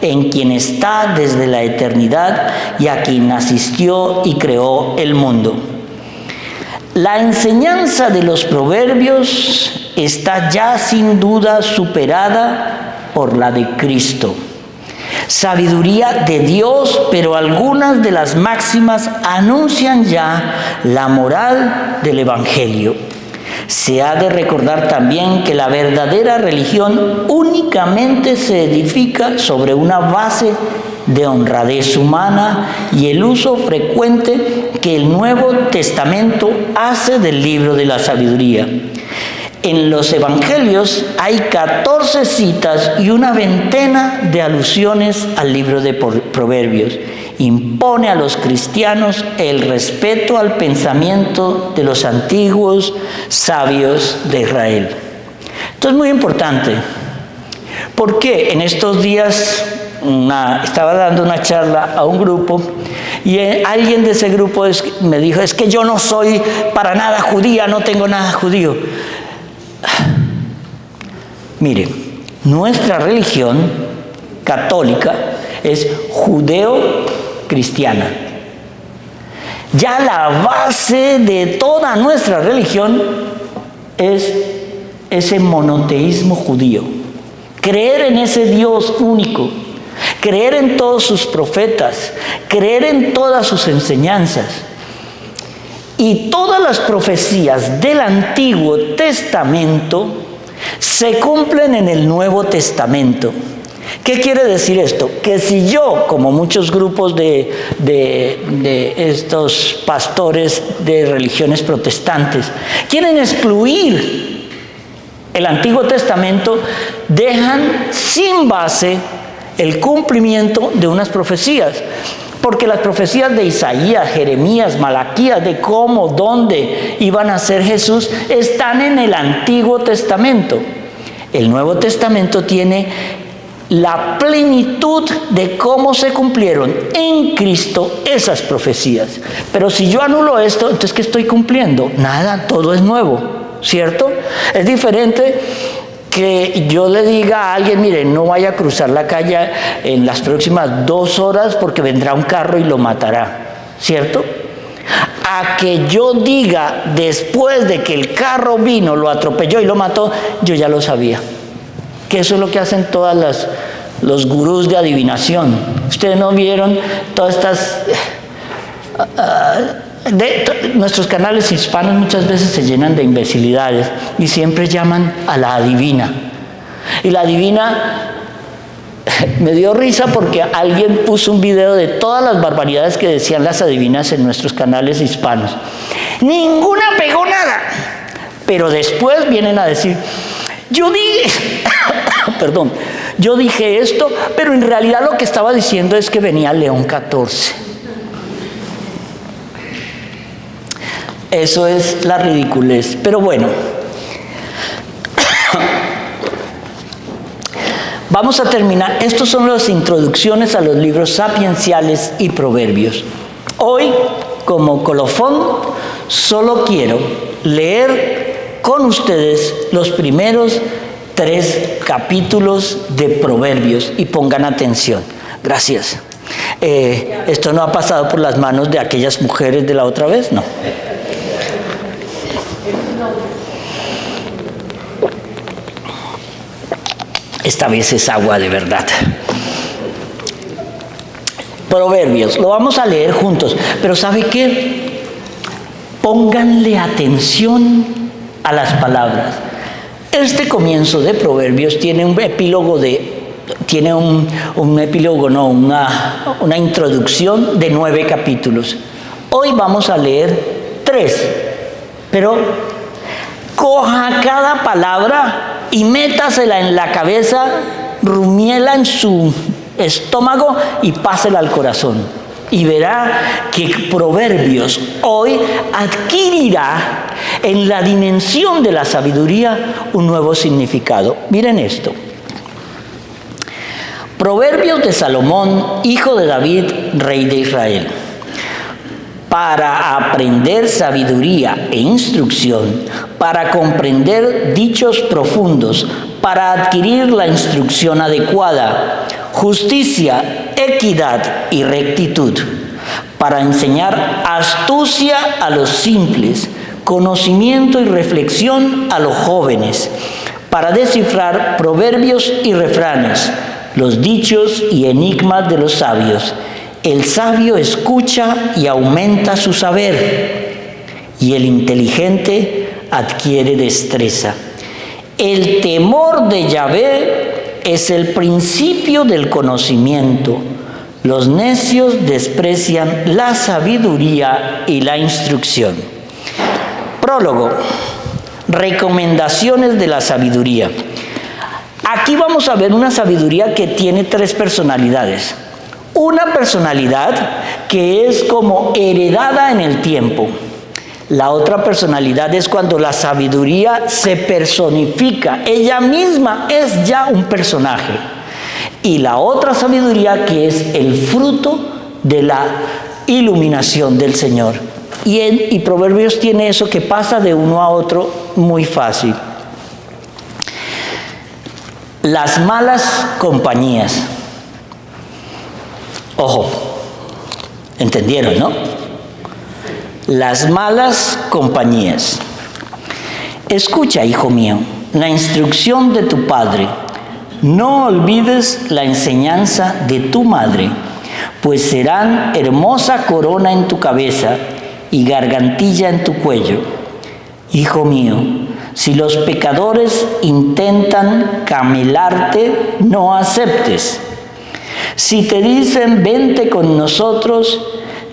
en quien está desde la eternidad y a quien asistió y creó el mundo. La enseñanza de los proverbios está ya sin duda superada por la de Cristo. Sabiduría de Dios, pero algunas de las máximas anuncian ya la moral del Evangelio. Se ha de recordar también que la verdadera religión únicamente se edifica sobre una base de honradez humana y el uso frecuente que el Nuevo Testamento hace del libro de la sabiduría. En los Evangelios hay 14 citas y una veintena de alusiones al libro de Proverbios. Impone a los cristianos el respeto al pensamiento de los antiguos sabios de Israel. Esto es muy importante, porque en estos días estaba dando una charla a un grupo y alguien de ese grupo me dijo, es que yo no soy para nada judía, no tengo nada judío. Mire, nuestra religión católica es judeo-cristiana. Ya la base de toda nuestra religión es ese monoteísmo judío, creer en ese Dios único, creer en todos sus profetas, creer en todas sus enseñanzas. Y todas las profecías del Antiguo Testamento se cumplen en el Nuevo Testamento. ¿Qué quiere decir esto? Que si yo, como muchos grupos de estos pastores de religiones protestantes, quieren excluir el Antiguo Testamento, dejan sin base el cumplimiento de unas profecías. Porque las profecías de Isaías, Jeremías, Malaquías, de cómo, dónde iban a ser Jesús, están en el Antiguo Testamento. El Nuevo Testamento tiene la plenitud de cómo se cumplieron en Cristo esas profecías. Pero si yo anulo esto, entonces ¿qué estoy cumpliendo? Nada, todo es nuevo, ¿cierto? Es diferente que yo le diga a alguien, mire, no vaya a cruzar la calle en las próximas 2 horas porque vendrá un carro y lo matará, ¿cierto? A que yo diga, después de que el carro vino, lo atropelló y lo mató, yo ya lo sabía. Que eso es lo que hacen todas los gurús de adivinación. Ustedes no vieron todas estas... nuestros canales hispanos muchas veces se llenan de imbecilidades y siempre llaman a la adivina. Y la adivina me dio risa porque alguien puso un video de todas las barbaridades que decían las adivinas en nuestros canales hispanos. Ninguna pegó nada. Pero después vienen a decir, yo dije esto, pero en realidad lo que estaba diciendo es que venía León 14. Eso es la ridiculez. Pero bueno, vamos a terminar. Estos son las introducciones a los libros sapienciales y proverbios. Hoy, como colofón, solo quiero leer con ustedes los primeros 3 capítulos de Proverbios y pongan atención. Gracias. ¿Esto no ha pasado por las manos de aquellas mujeres de la otra vez? No. Esta vez es agua de verdad. Proverbios, lo vamos a leer juntos, pero ¿sabe qué? Pónganle atención a las palabras. Este comienzo de Proverbios tiene un epílogo una introducción de 9 capítulos. Hoy vamos a leer 3, pero coja cada palabra y métasela en la cabeza, rumiela en su estómago y pásela al corazón. Y verá que Proverbios hoy adquirirá en la dimensión de la sabiduría un nuevo significado. Miren esto. Proverbios de Salomón, hijo de David, rey de Israel. Para aprender sabiduría e instrucción, para comprender dichos profundos, para adquirir la instrucción adecuada, justicia, equidad y rectitud, para enseñar astucia a los simples, conocimiento y reflexión a los jóvenes, para descifrar proverbios y refranes, los dichos y enigmas de los sabios. El sabio escucha y aumenta su saber, y el inteligente adquiere destreza. El temor de Yahvé es el principio del conocimiento. Los necios desprecian la sabiduría y la instrucción. Prólogo. Recomendaciones de la sabiduría. Aquí vamos a ver una sabiduría que tiene 3 personalidades. Una personalidad que es como heredada en el tiempo. La otra personalidad es cuando la sabiduría se personifica. Ella misma es ya un personaje. Y la otra sabiduría que es el fruto de la iluminación del Señor. Y Proverbios tiene eso que pasa de uno a otro muy fácil. Las malas compañías. Ojo, ¿entendieron, no? Las malas compañías. Escucha, hijo mío, la instrucción de tu padre. No olvides la enseñanza de tu madre, pues serán hermosa corona en tu cabeza y gargantilla en tu cuello. Hijo mío, si los pecadores intentan camelarte, no aceptes. Si te dicen, vente con nosotros,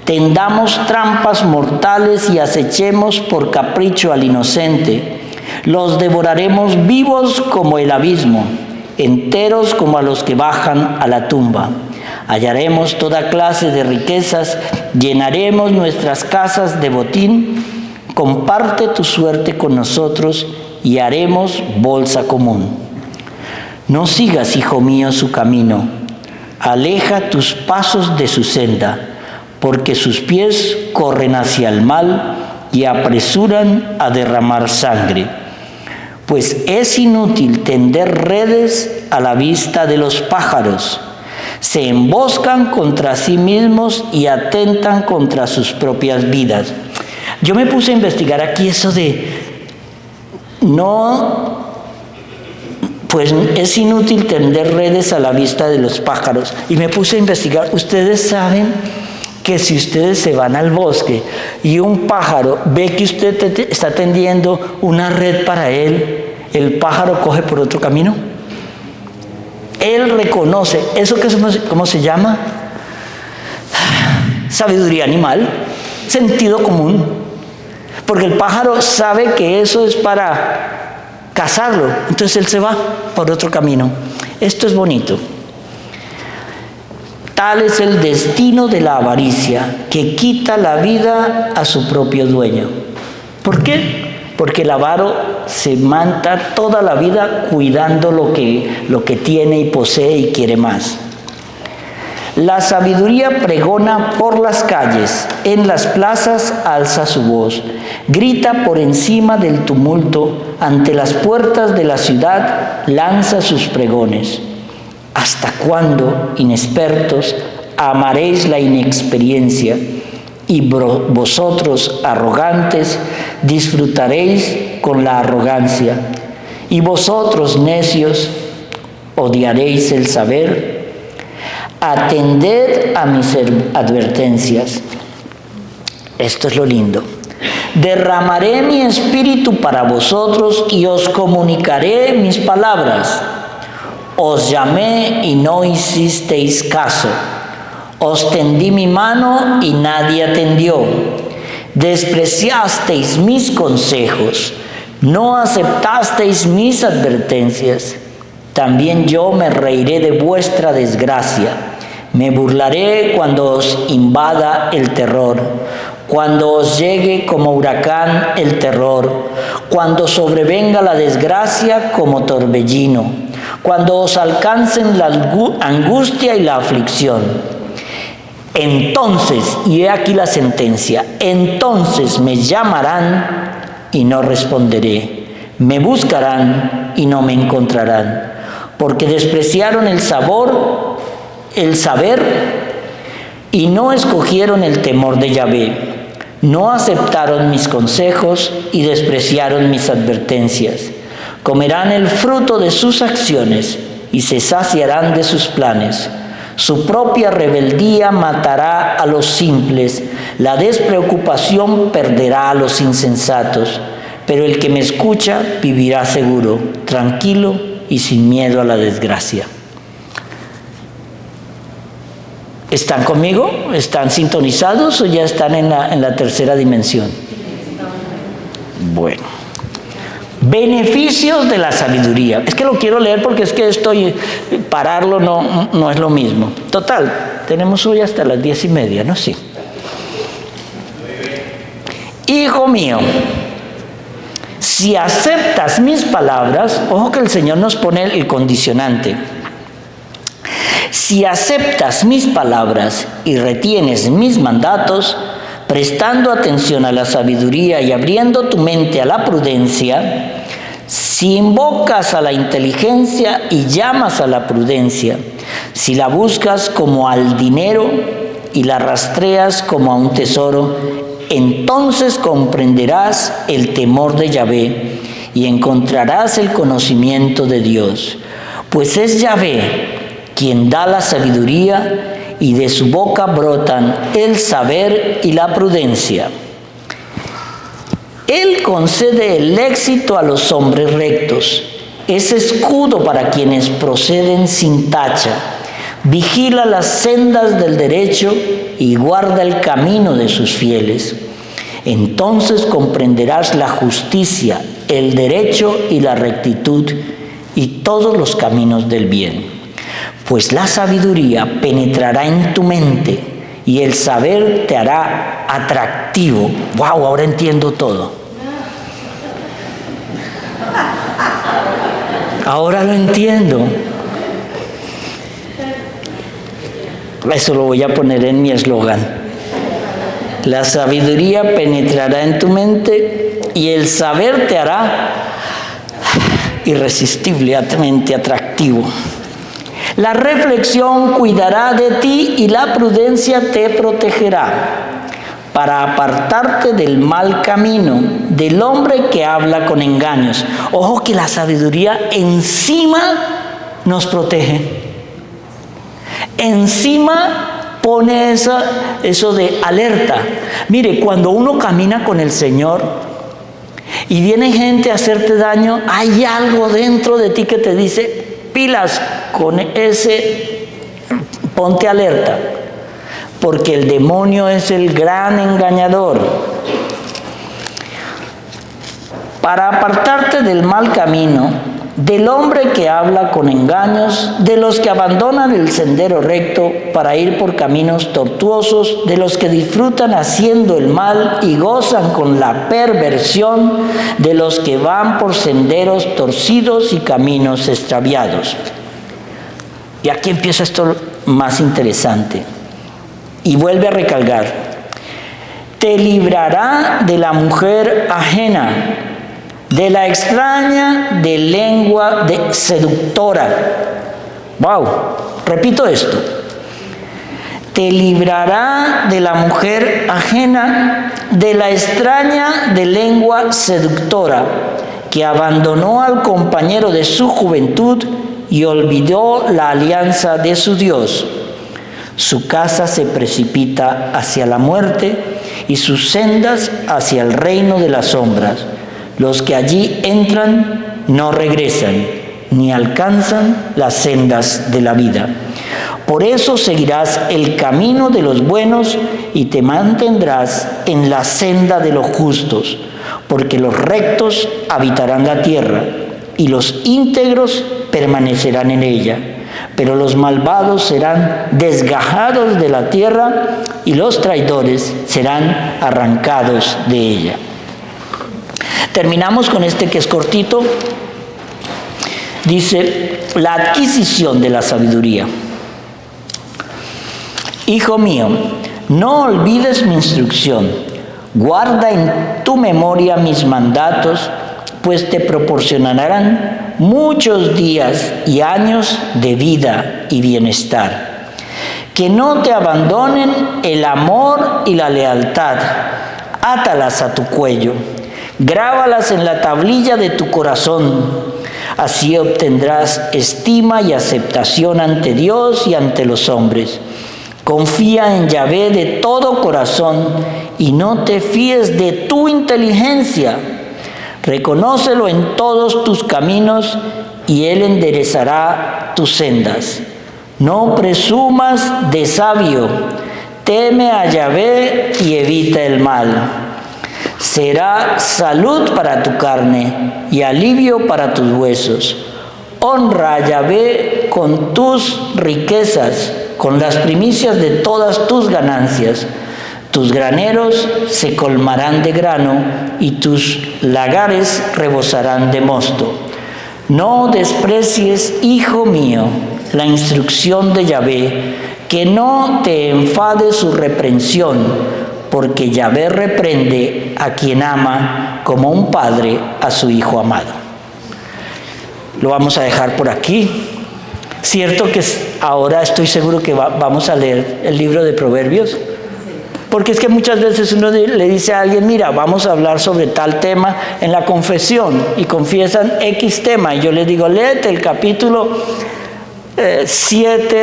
tendamos trampas mortales y acechemos por capricho al inocente. Los devoraremos vivos como el abismo, enteros como a los que bajan a la tumba. Hallaremos toda clase de riquezas, llenaremos nuestras casas de botín. Comparte tu suerte con nosotros y haremos bolsa común. No sigas, hijo mío, su camino. Aleja tus pasos de su senda, porque sus pies corren hacia el mal y apresuran a derramar sangre. Pues es inútil tender redes a la vista de los pájaros. Se emboscan contra sí mismos y atentan contra sus propias vidas. Yo me puse a investigar aquí eso de pues es inútil tender redes a la vista de los pájaros. Y me puse a investigar. Ustedes saben que si ustedes se van al bosque y un pájaro ve que usted está tendiendo una red para él, el pájaro coge por otro camino. Él reconoce, ¿eso cómo se llama? Sabiduría animal, sentido común. Porque el pájaro sabe que eso es para cazarlo, entonces él se va por otro camino. Esto es bonito. Tal es el destino de la avaricia, que quita la vida a su propio dueño. ¿Por qué? Porque el avaro se manta toda la vida cuidando lo que tiene y posee y quiere más. La sabiduría pregona por las calles, en las plazas alza su voz, grita por encima del tumulto, ante las puertas de la ciudad lanza sus pregones. ¿Hasta cuándo, inexpertos, amaréis la inexperiencia? Y vosotros, arrogantes, disfrutaréis con la arrogancia. Y vosotros, necios, odiaréis el saber. Atended a mis advertencias. Esto es lo lindo. Derramaré mi espíritu para vosotros y os comunicaré mis palabras. Os llamé y no hicisteis caso. Os tendí mi mano y nadie atendió. Despreciasteis mis consejos. No aceptasteis mis advertencias. También yo me reiré de vuestra desgracia. Me burlaré cuando os invada el terror, cuando os llegue como huracán el terror, cuando sobrevenga la desgracia como torbellino, cuando os alcancen la angustia y la aflicción. Entonces, y he aquí la sentencia, entonces me llamarán y no responderé, me buscarán y no me encontrarán, porque despreciaron el saber y no escogieron el temor de Yahvé, no aceptaron mis consejos y despreciaron mis advertencias. Comerán el fruto de sus acciones y se saciarán de sus planes. Su propia rebeldía matará a los simples, la despreocupación perderá a los insensatos, pero el que me escucha vivirá seguro, tranquilo y sin miedo a la desgracia. ¿Están conmigo? ¿Están sintonizados o ya están en la tercera dimensión? Bueno. Beneficios de la sabiduría. Es que lo quiero leer porque es que pararlo no es lo mismo. Total, tenemos hoy hasta las 10:30, ¿no? Sí. Hijo mío, si aceptas mis palabras, ojo que el Señor nos pone el condicionante. Si aceptas mis palabras y retienes mis mandatos, prestando atención a la sabiduría y abriendo tu mente a la prudencia, si invocas a la inteligencia y llamas a la prudencia, si la buscas como al dinero y la rastreas como a un tesoro, entonces comprenderás el temor de Yahvé y encontrarás el conocimiento de Dios, pues es Yahvé quien da la sabiduría y de su boca brotan el saber y la prudencia. Él concede el éxito a los hombres rectos, es escudo para quienes proceden sin tacha, vigila las sendas del derecho y guarda el camino de sus fieles. Entonces comprenderás la justicia, el derecho y la rectitud y todos los caminos del bien. Pues la sabiduría penetrará en tu mente y el saber te hará atractivo. ¡Wow! Ahora entiendo todo. Ahora lo entiendo. Eso lo voy a poner en mi eslogan. La sabiduría penetrará en tu mente y el saber te hará irresistiblemente atractivo. La reflexión cuidará de ti y la prudencia te protegerá para apartarte del mal camino, del hombre que habla con engaños. Ojo que la sabiduría encima nos protege. Encima pone eso de alerta. Mire, cuando uno camina con el Señor y viene gente a hacerte daño, hay algo dentro de ti que te dice, pilas con ese, ponte alerta, porque el demonio es el gran engañador. Para apartarte del mal camino, del hombre que habla con engaños, de los que abandonan el sendero recto para ir por caminos tortuosos, de los que disfrutan haciendo el mal y gozan con la perversión, de los que van por senderos torcidos y caminos extraviados. Y aquí empieza esto más interesante. Y vuelve a recalcar: te librará de la mujer ajena, de la extraña de lengua seductora. Wow, repito esto. Te librará de la mujer ajena, de la extraña de lengua seductora, que abandonó al compañero de su juventud y olvidó la alianza de su Dios. Su casa se precipita hacia la muerte y sus sendas hacia el reino de las sombras. Los que allí entran no regresan, ni alcanzan las sendas de la vida. Por eso seguirás el camino de los buenos y te mantendrás en la senda de los justos, porque los rectos habitarán la tierra y los íntegros permanecerán en ella. Pero los malvados serán desgajados de la tierra y los traidores serán arrancados de ella. Terminamos con este que es cortito. Dice, la adquisición de la sabiduría. Hijo mío, no olvides mi instrucción. Guarda en tu memoria mis mandatos, pues te proporcionarán muchos días y años de vida y bienestar. Que no te abandonen el amor y la lealtad. Átalas a tu cuello. Grábalas en la tablilla de tu corazón. Así obtendrás estima y aceptación ante Dios y ante los hombres. Confía en Yahvé de todo corazón y no te fíes de tu inteligencia. Reconócelo en todos tus caminos y Él enderezará tus sendas. No presumas de sabio. Teme a Yahvé y evita el mal. Será salud para tu carne y alivio para tus huesos. Honra a Yahvé con tus riquezas, con las primicias de todas tus ganancias. Tus graneros se colmarán de grano y tus lagares rebosarán de mosto. No desprecies, hijo mío, la instrucción de Yahvé, que no te enfade su reprensión, porque Yahvé reprende a quien ama como un padre a su hijo amado. Lo vamos a dejar por aquí. Cierto que ahora estoy seguro que vamos a leer el libro de Proverbios. Porque es que muchas veces uno le dice a alguien, mira, vamos a hablar sobre tal tema en la confesión, y confiesan X tema, y yo les digo, léete el capítulo 7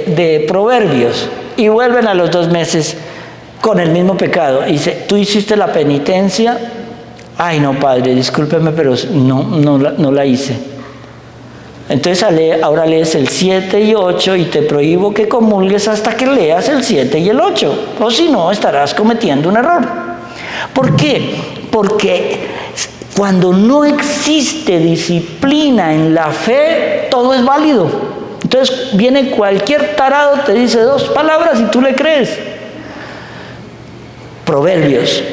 de Proverbios, y vuelven a los 2 meses con el mismo pecado. Y dice, ¿tú hiciste la penitencia? Ay, no, padre, discúlpeme, pero no la hice. Entonces ahora lees el 7 y 8 y te prohíbo que comulgues hasta que leas el 7 y el 8. O si no, estarás cometiendo un error. ¿Por qué? Porque cuando no existe disciplina en la fe, todo es válido. Entonces viene cualquier tarado, te dice 2 palabras y tú le crees. Proverbios.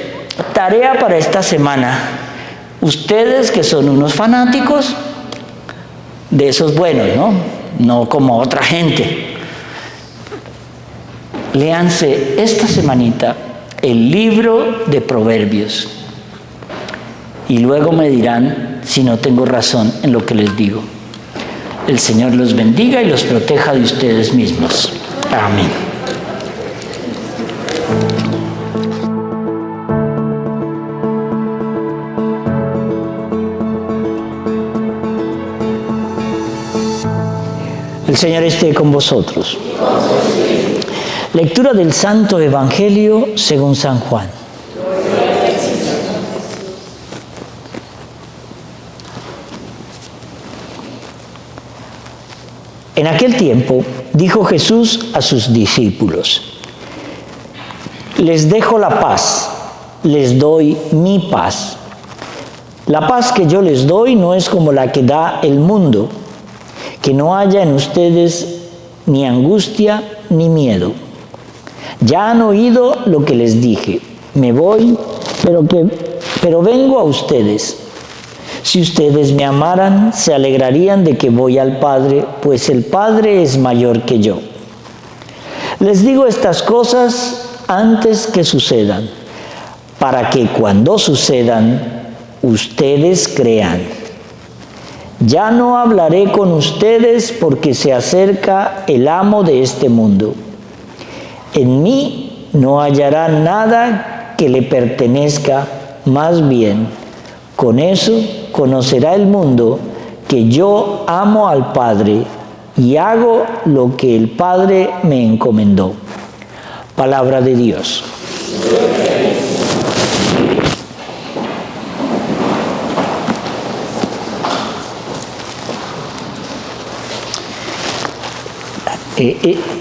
Tarea para esta semana. Ustedes que son unos fanáticos, de esos buenos, no como otra gente, léanse esta semanita el libro de Proverbios y luego me dirán si no tengo razón en lo que les digo. El Señor los bendiga y los proteja de ustedes mismos. Amén. El Señor esté con vosotros. Lectura del Santo Evangelio según San Juan. En aquel tiempo dijo Jesús a sus discípulos: les dejo la paz, les doy mi paz. La paz que yo les doy no es como la que da el mundo. Que no haya en ustedes ni angustia ni miedo. Ya han oído lo que les dije. Me voy, pero vengo a ustedes. Si ustedes me amaran, se alegrarían de que voy al Padre, pues el Padre es mayor que yo. Les digo estas cosas antes que sucedan, para que cuando sucedan, ustedes crean. Ya no hablaré con ustedes porque se acerca el amo de este mundo. En mí no hallará nada que le pertenezca, más bien, con eso conocerá el mundo que yo amo al Padre y hago lo que el Padre me encomendó. Palabra de Dios.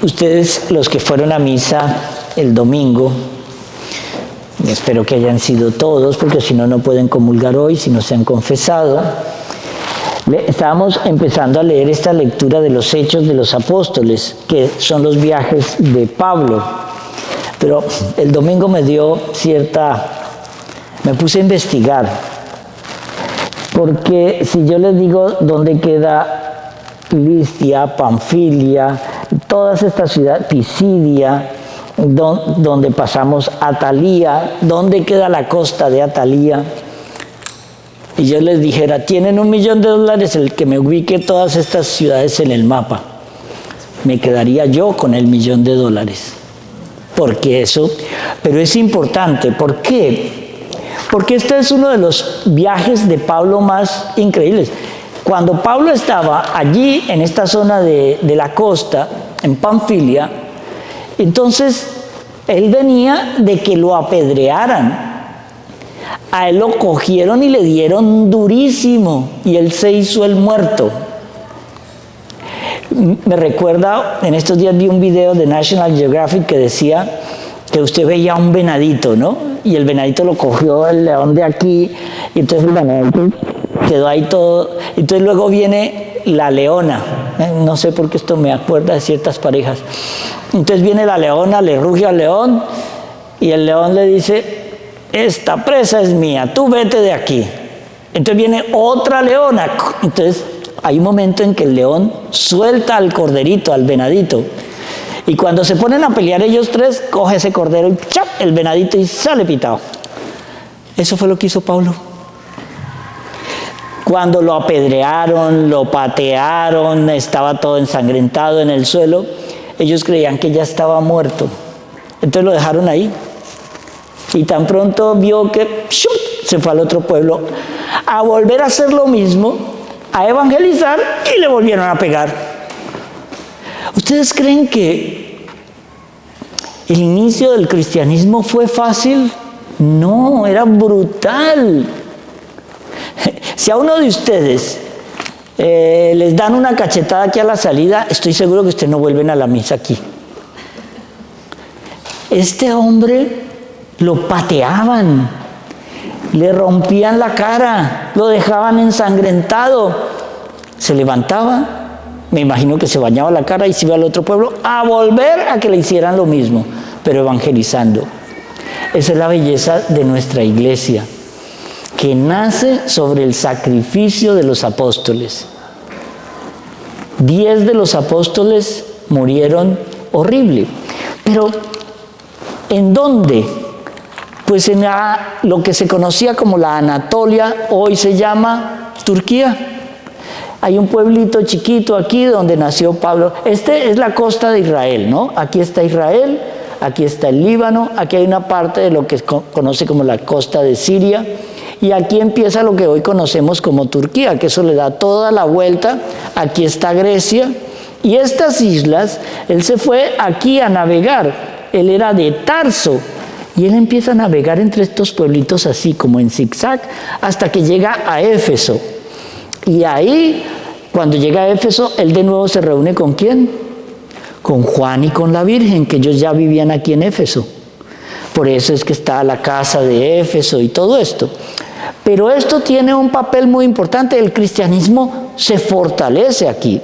Ustedes, los que fueron a misa el domingo, espero que hayan sido todos, porque si no, no pueden comulgar hoy, si no se han confesado. Estábamos empezando a leer esta lectura de los Hechos de los Apóstoles, que son los viajes de Pablo. Pero el domingo me puse a investigar, porque si yo les digo dónde queda Listia, Panfilia, todas estas ciudades, Pisidia, donde pasamos Atalía, ¿dónde queda la costa de Atalía? Y yo les dijera, tienen $1 millón, el que me ubique todas estas ciudades en el mapa. Me quedaría yo con el $1 millón. Porque eso, pero es importante. ¿Por qué? Porque este es uno de los viajes de Pablo más increíbles. Cuando Pablo estaba allí, en esta zona de la costa, en Panfilia, entonces él venía de que lo apedrearan. A él lo cogieron y le dieron durísimo, y él se hizo el muerto. Me recuerda, en estos días vi un video de National Geographic que decía que usted veía un venadito, ¿no? Y el venadito lo cogió el león de aquí, y entonces el venadito quedó ahí todo. Entonces luego viene la leona. No sé por qué esto me acuerda de ciertas parejas. Entonces viene la leona, le ruge al león, y el león le dice: esta presa es mía, tú vete de aquí. Entonces viene otra leona. Entonces hay un momento en que el león suelta al corderito, al venadito. Y cuando se ponen a pelear ellos tres, coge ese cordero y ¡chap!, el venadito, y sale pitado. Eso fue lo que hizo Pablo. Cuando lo apedrearon, lo patearon, estaba todo ensangrentado en el suelo, ellos creían que ya estaba muerto. Entonces lo dejaron ahí. Y tan pronto vio que ¡shum!, se fue al otro pueblo a volver a hacer lo mismo, a evangelizar, y le volvieron a pegar. ¿Ustedes creen que el inicio del cristianismo fue fácil? No, era brutal. Si a uno de ustedes les dan una cachetada aquí a la salida, estoy seguro que ustedes no vuelven a la misa aquí. Este hombre lo pateaban, le rompían la cara, lo dejaban ensangrentado. Se levantaba, me imagino que se bañaba la cara y se iba al otro pueblo a volver a que le hicieran lo mismo, pero evangelizando. Esa es la belleza de nuestra iglesia, que nace sobre el sacrificio de los apóstoles. 10 de los apóstoles murieron horrible. Pero, ¿en dónde? Pues en lo que se conocía como la Anatolia, hoy se llama Turquía. Hay un pueblito chiquito aquí donde nació Pablo. Este es la costa de Israel, ¿no? Aquí está Israel, aquí está el Líbano, aquí hay una parte de lo que se conoce como la costa de Siria. Y aquí empieza lo que hoy conocemos como Turquía, que eso le da toda la vuelta. Aquí está Grecia. Y estas islas, él se fue aquí a navegar. Él era de Tarso. Y él empieza a navegar entre estos pueblitos así, como en zigzag, hasta que llega a Éfeso. Y ahí, cuando llega a Éfeso, él de nuevo se reúne ¿con quién? Con Juan y con la Virgen, que ellos ya vivían aquí en Éfeso. Por eso es que está la casa de Éfeso y todo esto. Pero esto tiene un papel muy importante. El cristianismo se fortalece aquí.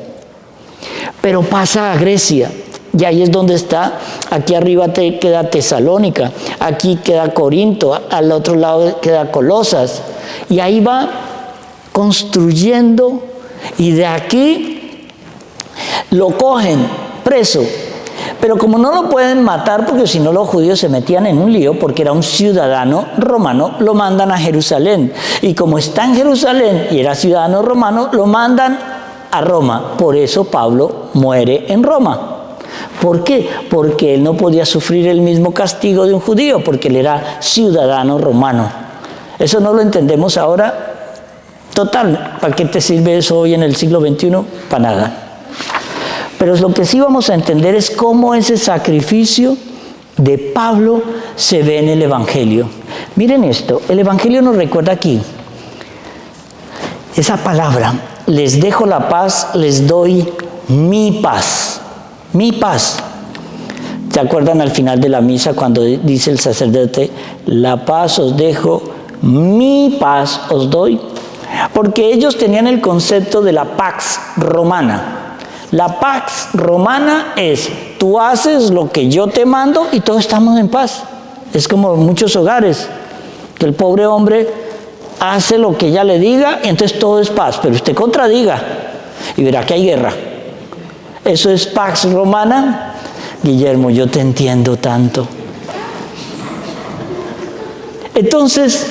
Pero pasa a Grecia. Y ahí es donde está. Aquí arriba queda Tesalónica. Aquí queda Corinto. Al otro lado queda Colosas. Y ahí va construyendo. Y de aquí lo cogen preso. Pero como no lo pueden matar, porque si no los judíos se metían en un lío, porque era un ciudadano romano, lo mandan a Jerusalén. Y como está en Jerusalén y era ciudadano romano, lo mandan a Roma. Por eso Pablo muere en Roma. ¿Por qué? Porque él no podía sufrir el mismo castigo de un judío, porque él era ciudadano romano. Eso no lo entendemos ahora. Total, ¿para qué te sirve eso hoy en el siglo XXI? Para nada. Pero lo que sí vamos a entender es cómo ese sacrificio de Pablo se ve en el Evangelio. Miren esto, el Evangelio nos recuerda aquí esa palabra: les dejo la paz, les doy mi paz. Mi paz. ¿Se acuerdan al final de la misa cuando dice el sacerdote: la paz os dejo, mi paz os doy? Porque ellos tenían el concepto de la pax romana. La pax romana es: tú haces lo que yo te mando y todos estamos en paz. Es como muchos hogares, que el pobre hombre hace lo que ella le diga y entonces todo es paz, pero usted contradiga y verá que hay guerra. Eso es pax romana. Guillermo, yo te entiendo tanto. Entonces,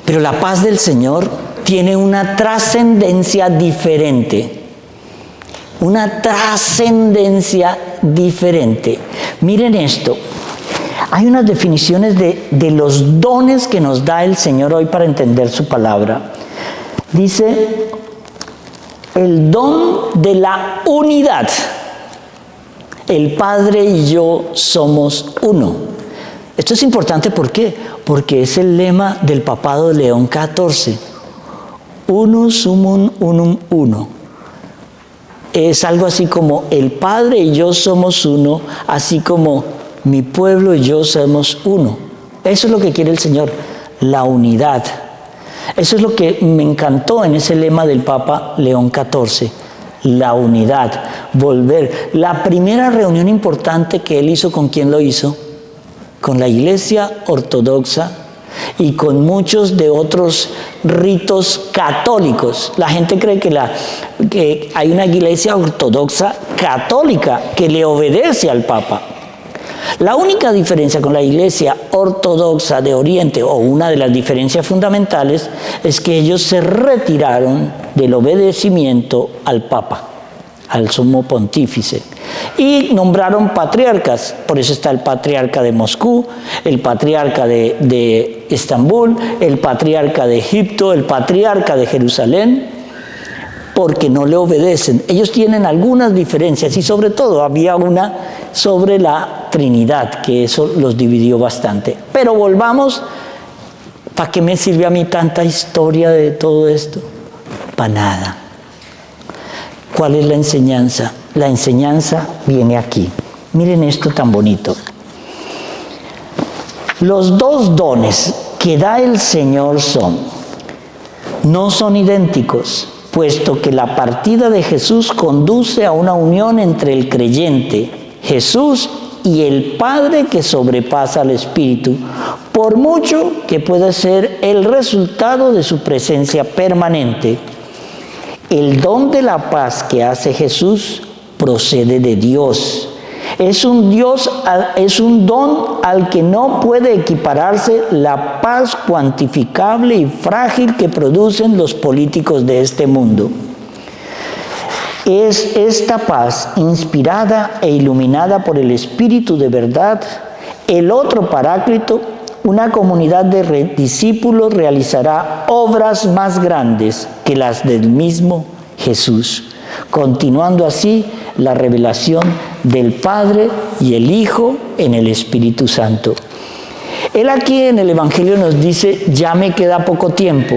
pero la paz del Señor tiene una trascendencia diferente. Una trascendencia diferente. Miren esto. Hay unas definiciones de los dones que nos da el Señor hoy para entender su palabra. Dice: el don de la unidad. El Padre y yo somos uno. Esto es importante, ¿por qué? Porque es el lema del papado de León XIV. Unus summum unum uno. Es algo así como: el Padre y yo somos uno, así como mi pueblo y yo somos uno. Eso es lo que quiere el Señor, la unidad. Eso es lo que me encantó en ese lema del Papa León XIV, la unidad, volver. La primera reunión importante que él hizo, ¿con quién lo hizo? Con la Iglesia Ortodoxa y con muchos de otros ritos católicos. La gente cree que hay una Iglesia Ortodoxa católica que le obedece al Papa. La única diferencia con la Iglesia Ortodoxa de Oriente, o una de las diferencias fundamentales, es que ellos se retiraron del obedecimiento al Papa. al sumo pontífice. Y nombraron patriarcas, por eso está el patriarca de Moscú, el patriarca de Estambul, el patriarca de Egipto, el patriarca de Jerusalén, porque no le obedecen. Ellos tienen algunas diferencias y sobre todo había una sobre la Trinidad, que eso los dividió bastante. Pero volvamos, ¿para qué me sirve a mí tanta historia de todo esto? Para nada. ¿Cuál es la enseñanza? La enseñanza viene aquí. Miren esto tan bonito. Los dos dones que da el Señor no son idénticos, puesto que la partida de Jesús conduce a una unión entre el creyente, Jesús, y el Padre que sobrepasa al Espíritu, por mucho que pueda ser el resultado de su presencia permanente. El don de la paz que hace Jesús procede de Dios. Es un don al que no puede equipararse la paz cuantificable y frágil que producen los políticos de este mundo. Es esta paz inspirada e iluminada por el Espíritu de verdad, el otro Paráclito. Una comunidad de discípulos realizará obras más grandes que las del mismo Jesús, continuando así la revelación del Padre y el Hijo en el Espíritu Santo. Él aquí en el Evangelio nos dice, ya me queda poco tiempo,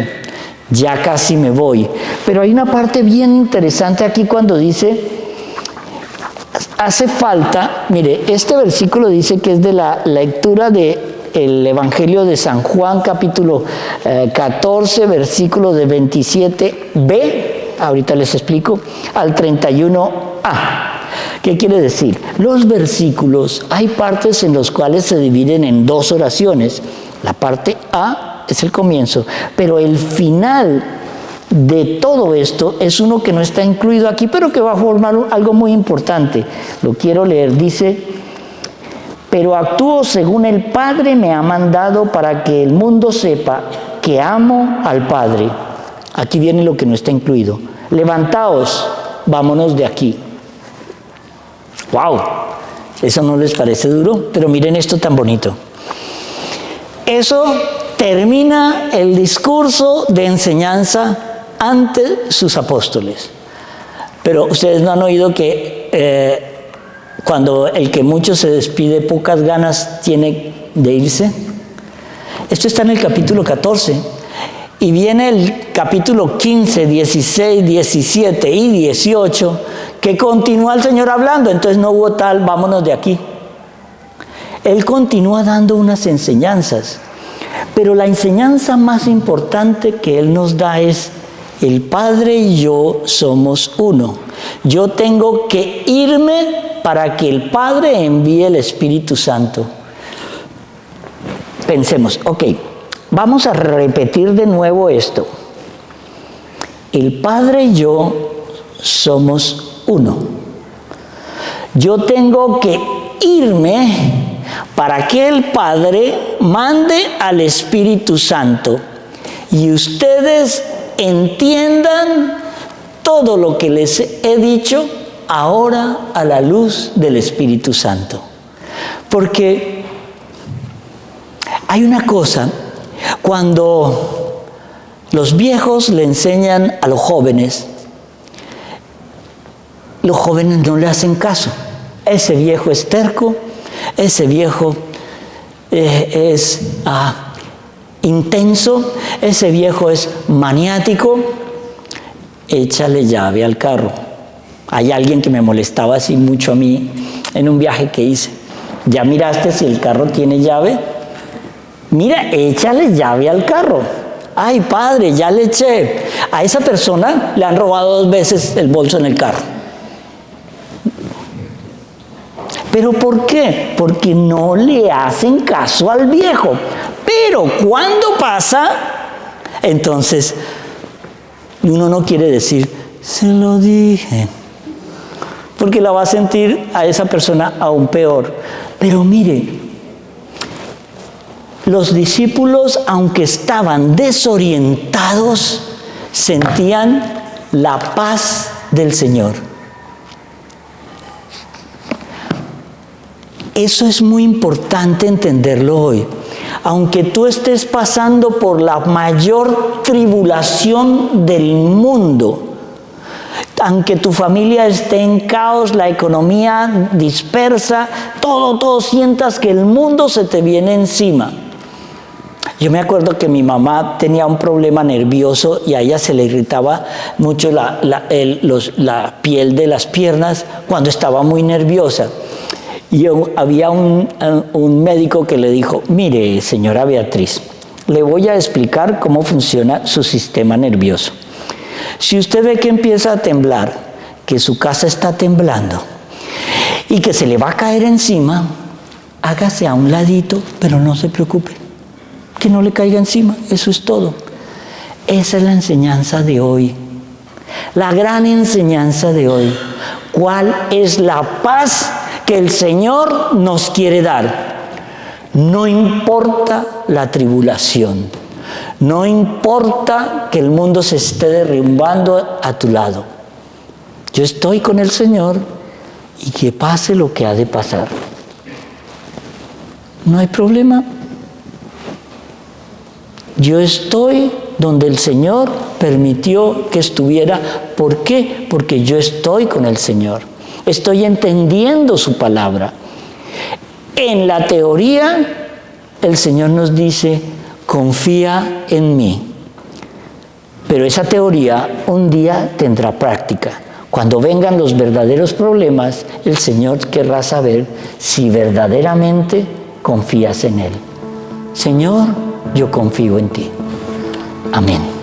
ya casi me voy. Pero hay una parte bien interesante aquí cuando dice, hace falta, mire, este versículo dice que es de la lectura de el Evangelio de San Juan, capítulo 14, versículo de 27b, ahorita les explico, al 31a. ¿Qué quiere decir? Los versículos, hay partes en los cuales se dividen en dos oraciones. La parte A es el comienzo, pero el final de todo esto es uno que no está incluido aquí, pero que va a formar algo muy importante. Lo quiero leer, dice: pero actúo según el Padre me ha mandado para que el mundo sepa que amo al Padre. Aquí viene lo que no está incluido. Levantaos, vámonos de aquí. ¡Wow! ¿Eso no les parece duro? Pero miren esto tan bonito. Eso termina el discurso de enseñanza ante sus apóstoles. Pero ustedes no han oído que cuando el que mucho se despide, pocas ganas tiene de irse. Esto está en el capítulo 14. Y viene el capítulo 15, 16, 17 y 18, que continúa el Señor hablando. Entonces no hubo tal, vámonos de aquí. Él continúa dando unas enseñanzas. Pero la enseñanza más importante que Él nos da es: el Padre y yo somos uno. Yo tengo que irme para que el Padre envíe el Espíritu Santo. Pensemos, ok, vamos a repetir de nuevo esto. El Padre y yo somos uno. Yo tengo que irme para que el Padre mande al Espíritu Santo y ustedes entiendan todo lo que les he dicho ahora a la luz del Espíritu Santo. Porque hay una cosa, cuando los viejos le enseñan a los jóvenes no le hacen caso. Ese viejo es terco, ese viejo es intenso, ese viejo es maniático. Échale llave al carro. Hay alguien que me molestaba así mucho a mí en un viaje que hice. ¿Ya miraste si el carro tiene llave? Mira, échale llave al carro. Ay, padre, ya le eché. A esa persona le han robado 2 veces el bolso en el carro. ¿Pero por qué? Porque no le hacen caso al viejo. Pero cuando pasa, entonces uno no quiere decir, se lo dije, porque la va a sentir a esa persona aún peor. Pero mire, los discípulos, aunque estaban desorientados, sentían la paz del Señor. Eso es muy importante entenderlo hoy. Aunque tú estés pasando por la mayor tribulación del mundo, aunque tu familia esté en caos, la economía dispersa, todo sientas que el mundo se te viene encima. Yo me acuerdo que mi mamá tenía un problema nervioso y a ella se le irritaba mucho la piel de las piernas cuando estaba muy nerviosa. Y había un médico que le dijo: mire, señora Beatriz, le voy a explicar cómo funciona su sistema nervioso. Si usted ve que empieza a temblar, que su casa está temblando y que se le va a caer encima, hágase a un ladito, pero no se preocupe, que no le caiga encima, eso es todo. Esa es la enseñanza de hoy, la gran enseñanza de hoy. ¿Cuál es la paz que el Señor nos quiere dar? No importa la tribulación, no importa que el mundo se esté derrumbando a tu lado. Yo estoy con el Señor y que pase lo que ha de pasar. No hay problema. Yo estoy donde el Señor permitió que estuviera. ¿Por qué? Porque yo estoy con el Señor. Estoy entendiendo su palabra. En la teoría, el Señor nos dice: confía en mí. Pero esa teoría un día tendrá práctica. Cuando vengan los verdaderos problemas, el Señor querrá saber si verdaderamente confías en Él. Señor, yo confío en ti. Amén.